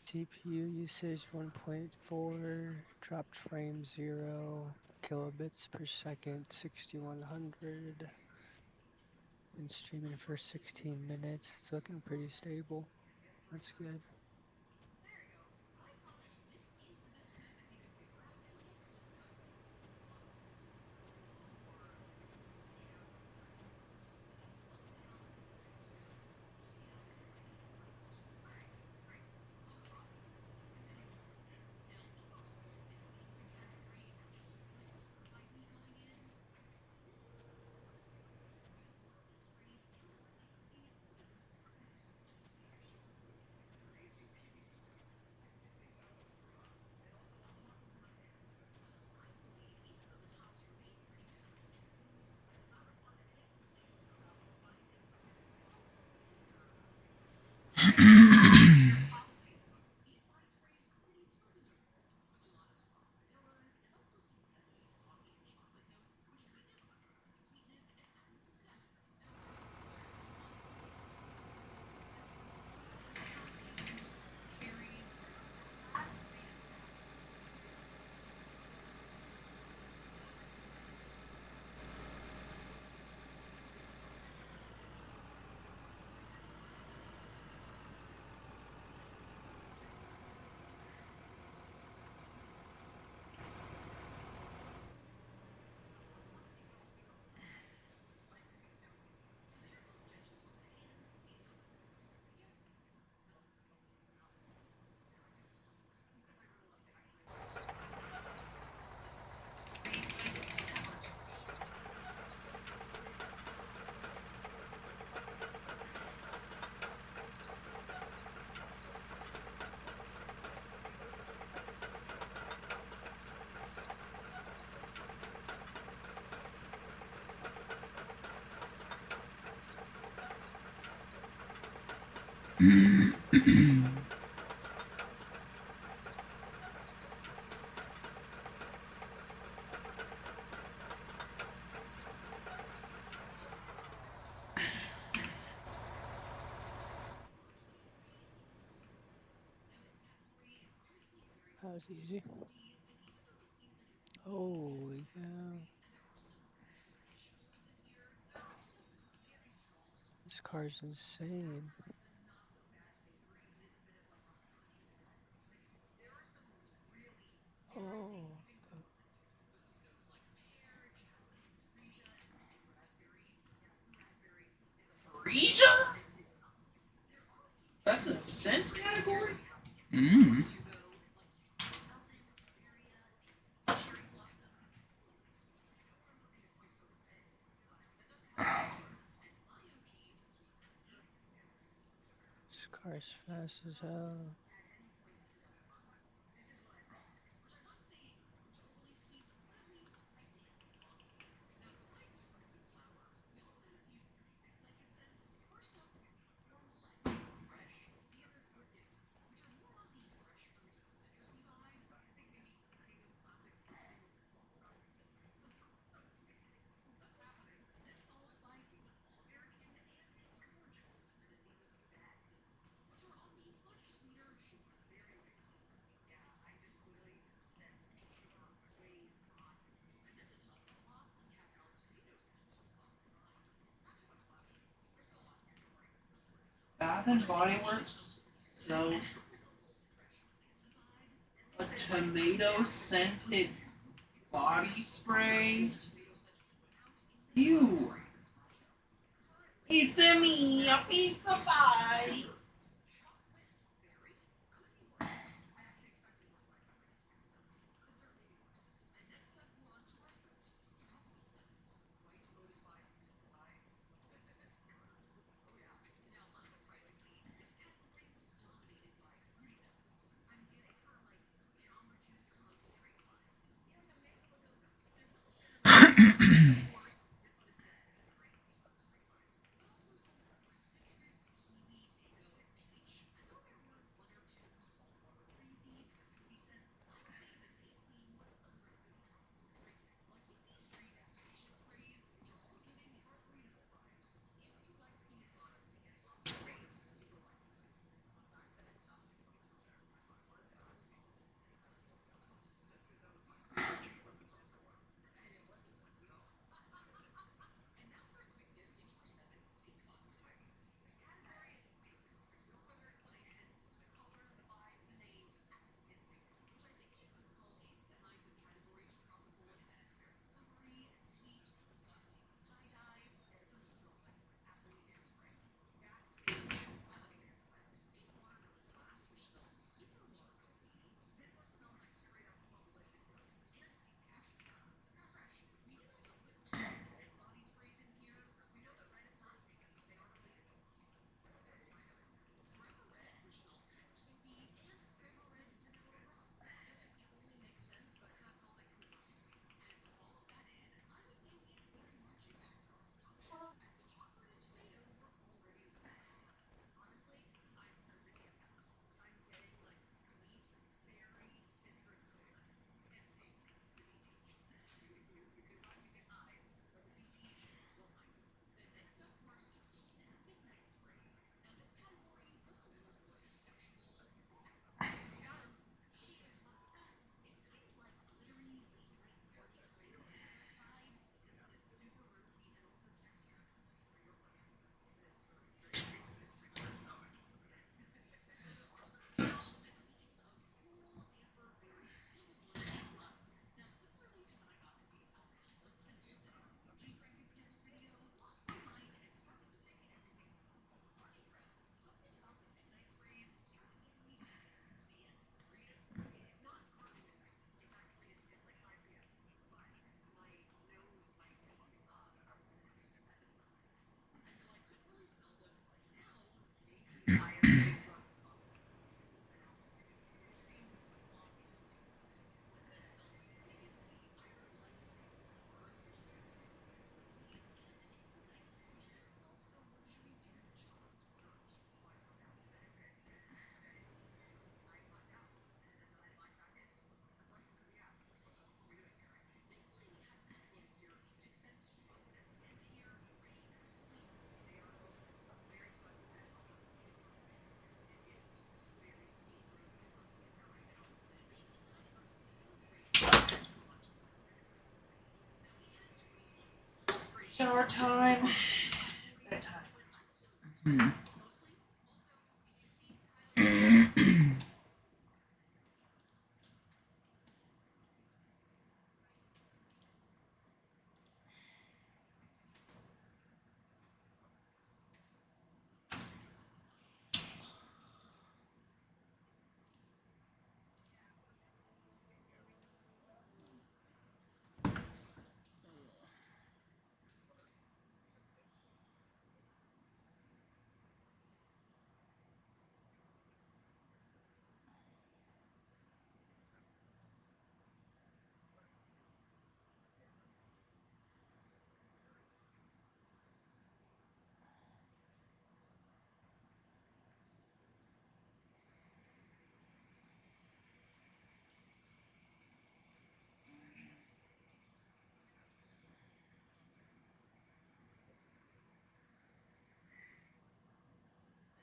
CPU usage 1.4, dropped frame 0, kilobits per second 6100. Been streaming for 16 minutes. It's looking pretty stable. That's good. That was easy. Holy cow. This car's insane. Oh. Freesia? That's a scent category? Mmm. This car's fast as hell. Bath and Body Works sells a tomato scented body spray. Ew. It's a me, a pizza pie. our time. Bedtime.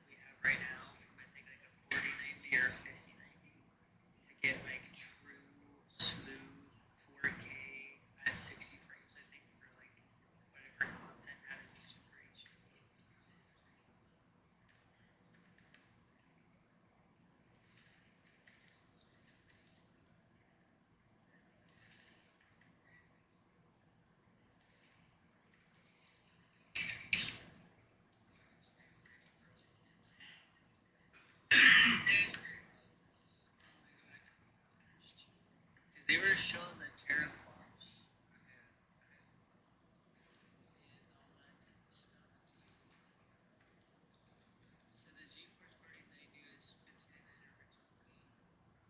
We have right now from I think like a 4090 or a 5090 to get like true smooth 4K at 60 frames. I think for like whatever content had to be super HD. Because they were showing the teraflops and all that type of stuff too. So the GeForce 4090 is 5900 originally, and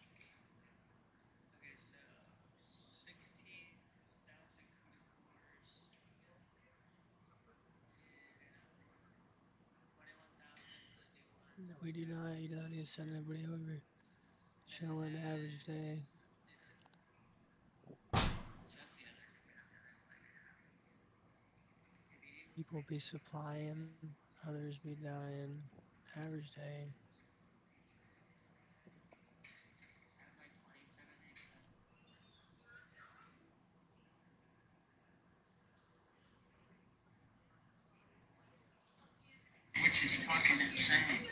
the new one is like okay, so 16,000 CUDA cores and 21,000 the new ones. We do not, you don't need to send anybody over. Chilling average day. People be supplying, others be dying. Average day. Which is fucking insane.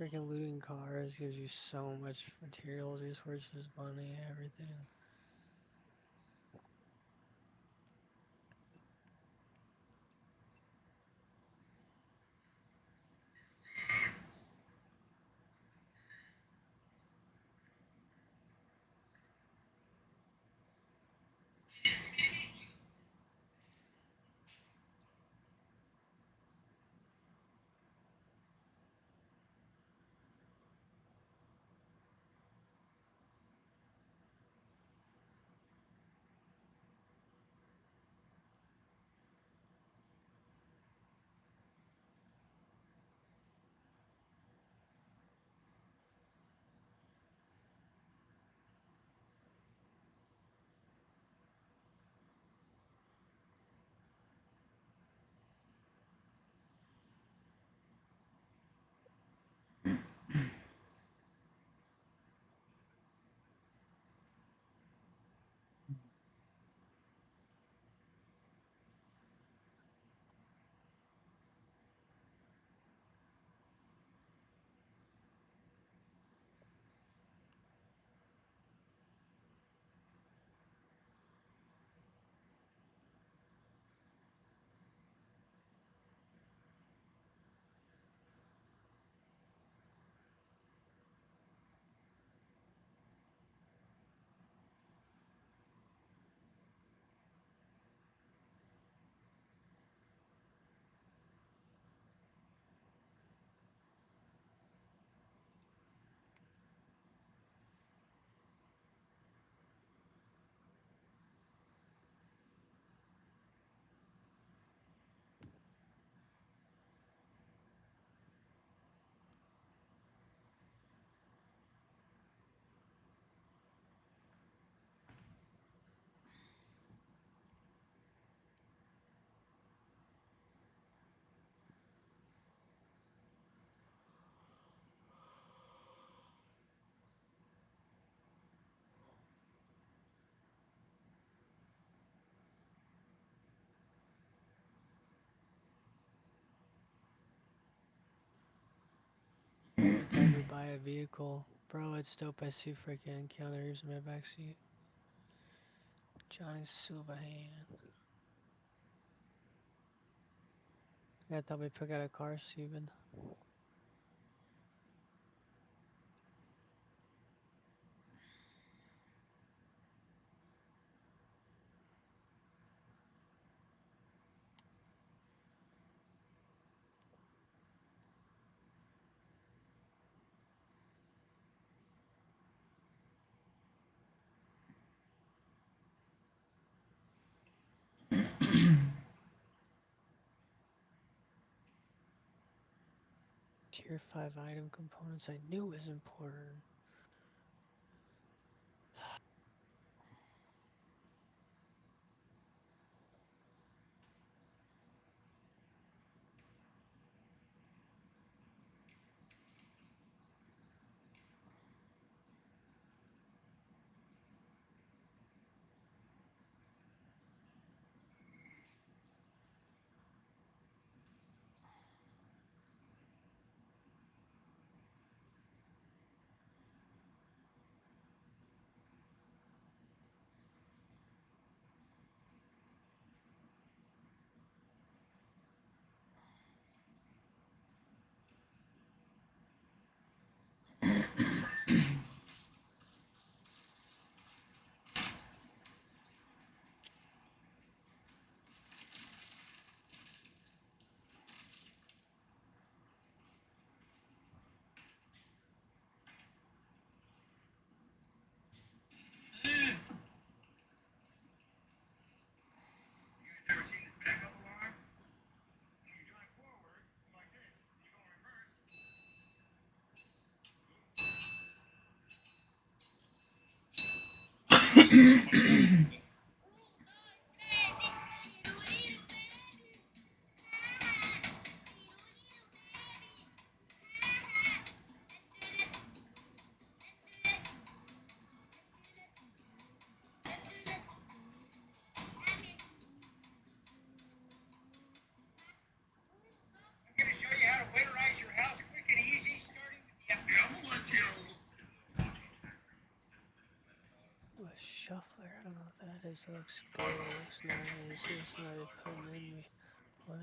Freaking looting cars gives you so much material resources, money, everything. my vehicle. Bro, it's dope. I see freaking encounters in my backseat. Johnny Silverhand. I thought we pick out a car, Steven. Tier 5 item components I knew was important. Ever seen this backup alarm? When you drive forward like this, you go in reverse. I'm going to show you how to winterize your house quick and easy, starting with the A shuffler, I don't know what that is. It looks good. It looks nice. It's not even putting in me. What?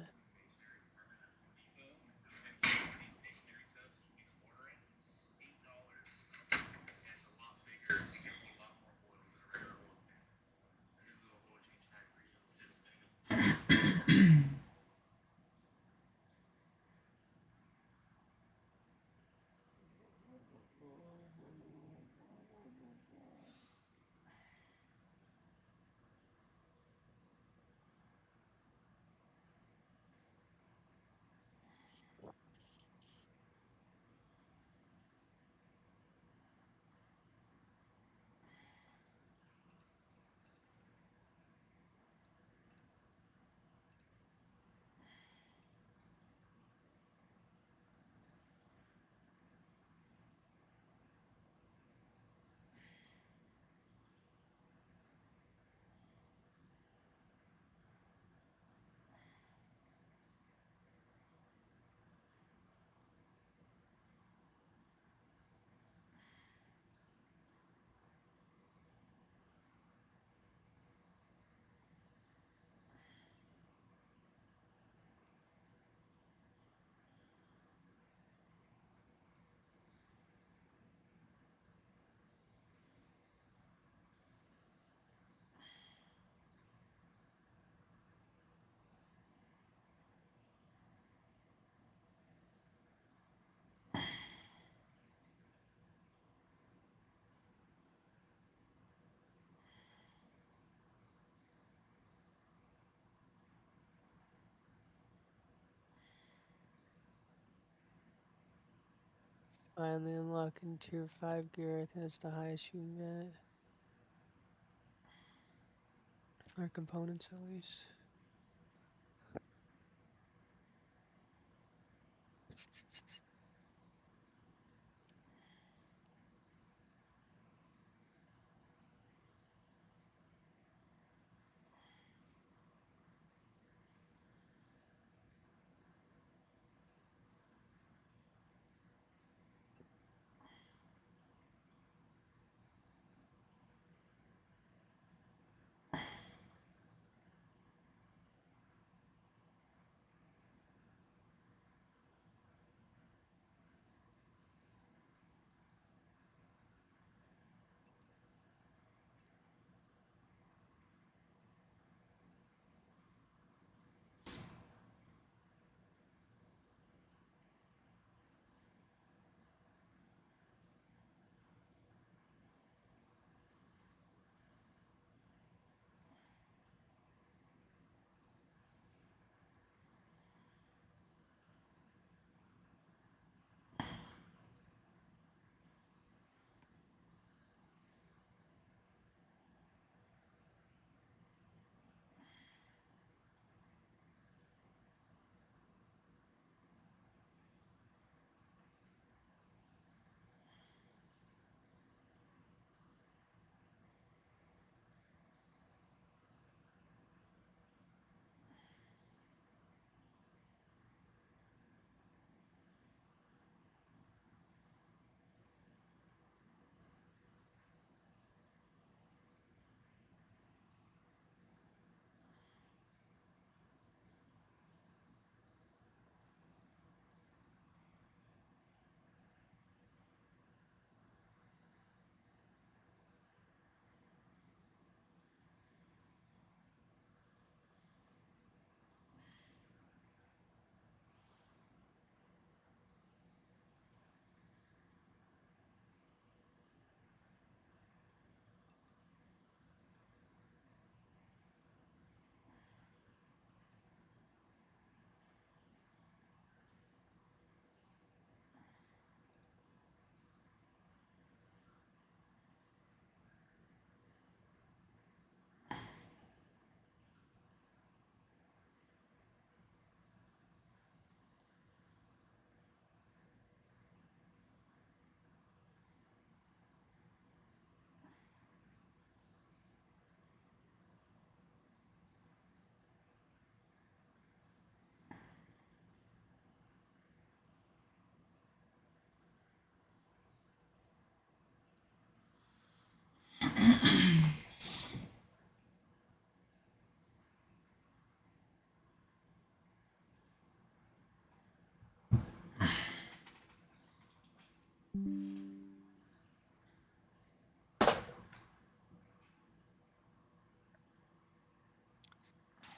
Finally unlocking tier 5 gear. I think that's the highest you can get. For components at least.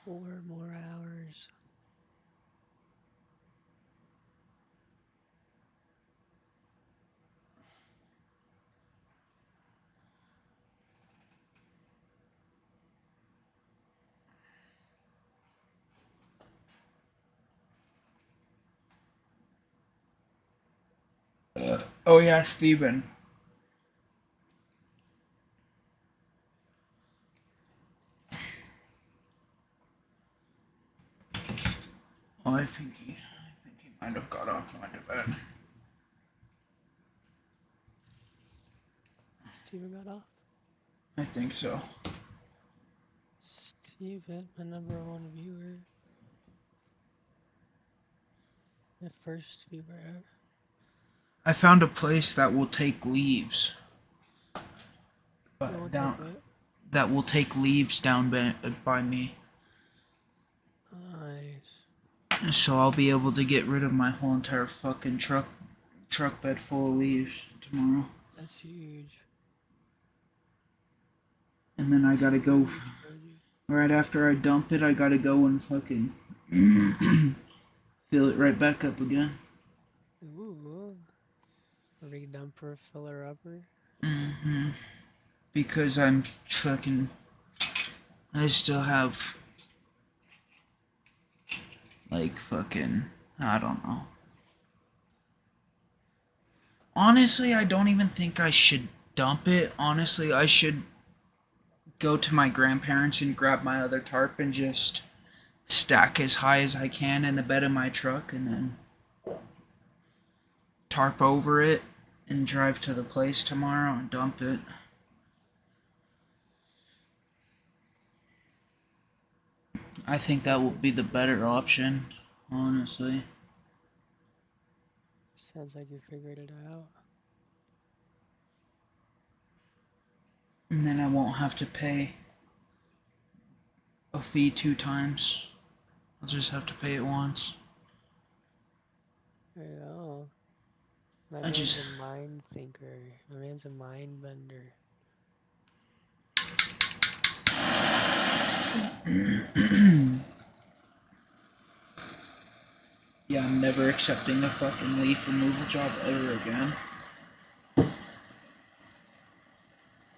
4 more hours. Oh yeah, Steven. Oh, I think he might have got off onto bed. Steven got off. I think so. Steven, my #1 viewer. The first viewer ever. I found a place that will take leaves. It won't take what? That will take leaves down by me. Nice. So I'll be able to get rid of my whole entire fucking truck bed full of leaves tomorrow. That's huge. And then I gotta go Huge, Reggie. right after I dump it. I gotta go and fucking fill it right back up again. Ooh. A redumper, filler upper. Because I'm fucking. I still have. Like fucking. I don't know. Honestly, I don't even think I should dump it. Honestly, I should go to my grandparents and grab my other tarp and just stack as high as I can in the bed of my truck and then tarp over it and drive to the place tomorrow and dump it. I think that will be the better option, honestly. Sounds like you figured it out. And then I won't have to pay a fee 2 times. I'll just have to pay it once. There you go. My I man's just- a mind thinker. My man's a mind bender. Yeah, I'm never accepting a fucking leaf removal job ever again.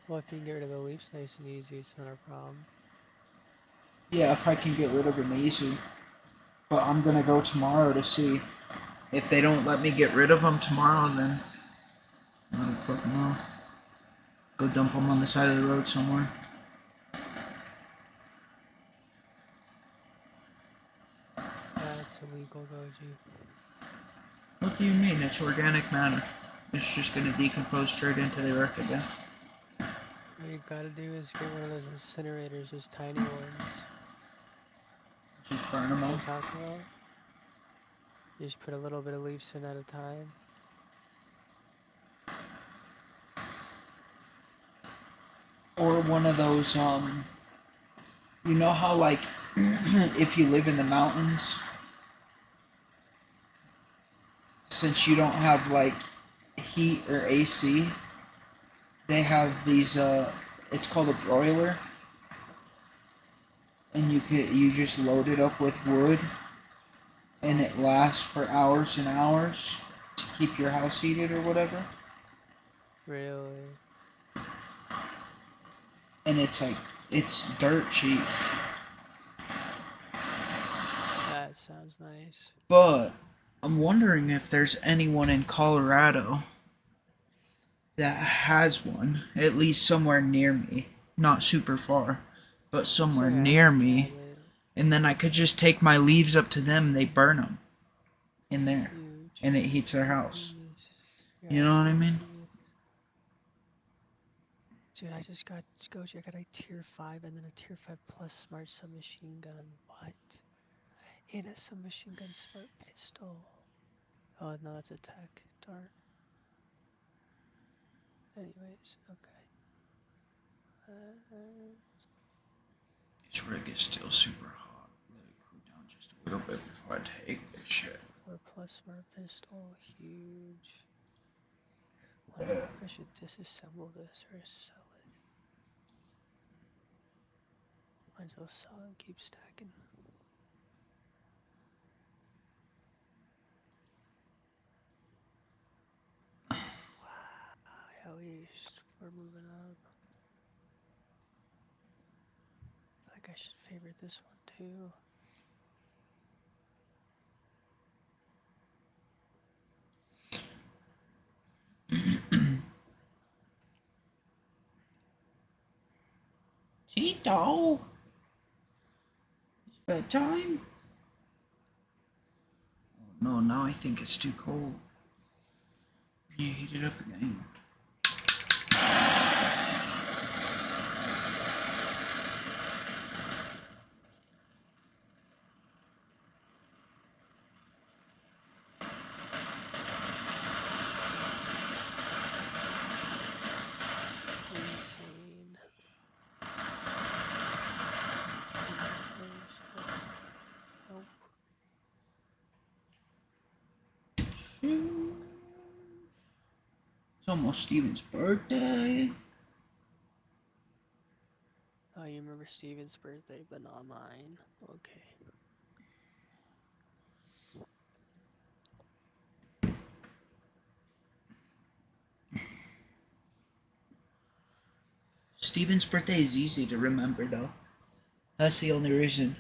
Well, if you can get rid of the leaves nice and easy, it's not a problem. Yeah, if I can get rid of them easy. But I'm gonna go tomorrow to see. If they don't let me get rid of them tomorrow, then I don't fucking know. Go dump them on the side of the road somewhere. That's illegal, Goji. What do you mean? It's organic matter. It's just gonna decompose straight into the earth again. What you gotta do is get one of those incinerators, those tiny ones. Just burn them You all. talk about? You just put a little bit of leaves in at a time. Or one of those, you know how, like, if you live in the mountains, since you don't have, like, heat or AC, they have these, it's called a broiler, and you just load it up with wood, and it lasts for hours and hours to keep your house heated or whatever. Really? And it's like, it's dirt cheap. That sounds nice. But I'm wondering if there's anyone in Colorado that has one, at least somewhere near me. Not super far, but somewhere Sorry, I near haven't me. had it. And then I could just take my leaves up to them and they burn them in there. Huge. And it heats their house. Jeez. You know what I mean? Dude, I just got Goji. I got a tier 5 and then a tier 5 plus smart submachine gun. What? And a submachine gun smart pistol. Oh no, that's a tech. Darn. Anyways, okay. This rig is still super hot. Let it cool down just a little bit before I take this shit. 4 plus smart pistol, huge. Wonder if I should disassemble this or sell it. as well sell and keep stacking. Wow, yeah, we're moving up. I feel like I should favorite this one too. Cheeto. It's bedtime. Oh no, now I think it's too cold. Yeah, heat it up again. Insane. Nope. It's almost Steven's birthday. Oh, you remember Steven's birthday, but not mine. Okay. Steven's birthday is easy to remember, though. That's the only reason.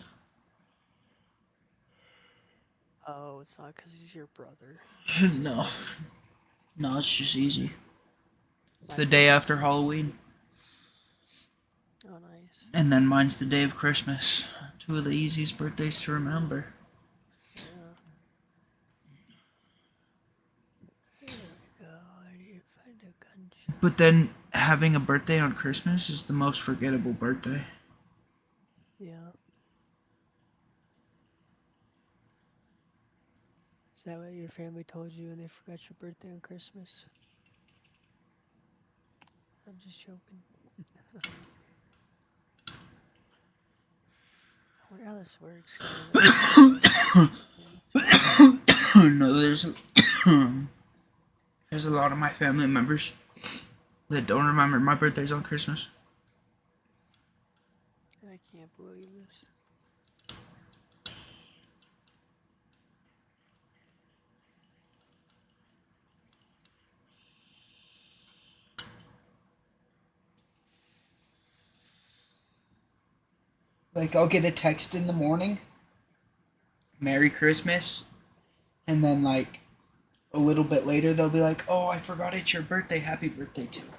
Oh, it's not because he's your brother. No. No, it's just easy. It's the day after Halloween. Oh, nice. And then mine's the day of Christmas. Two of the easiest birthdays to remember. Yeah. There we go. I need to find a gunshot. But then having a birthday on Christmas is the most forgettable birthday. Yeah. Is that what your family told you when they forgot your birthday on Christmas? I'm just joking. I wonder how this works. No, there's a lot of my family members that don't remember my birthday's on Christmas. I can't believe this. Like, I'll get a text in the morning, Merry Christmas, and then, like, a little bit later, they'll be like, oh, I forgot it's your birthday, happy birthday too.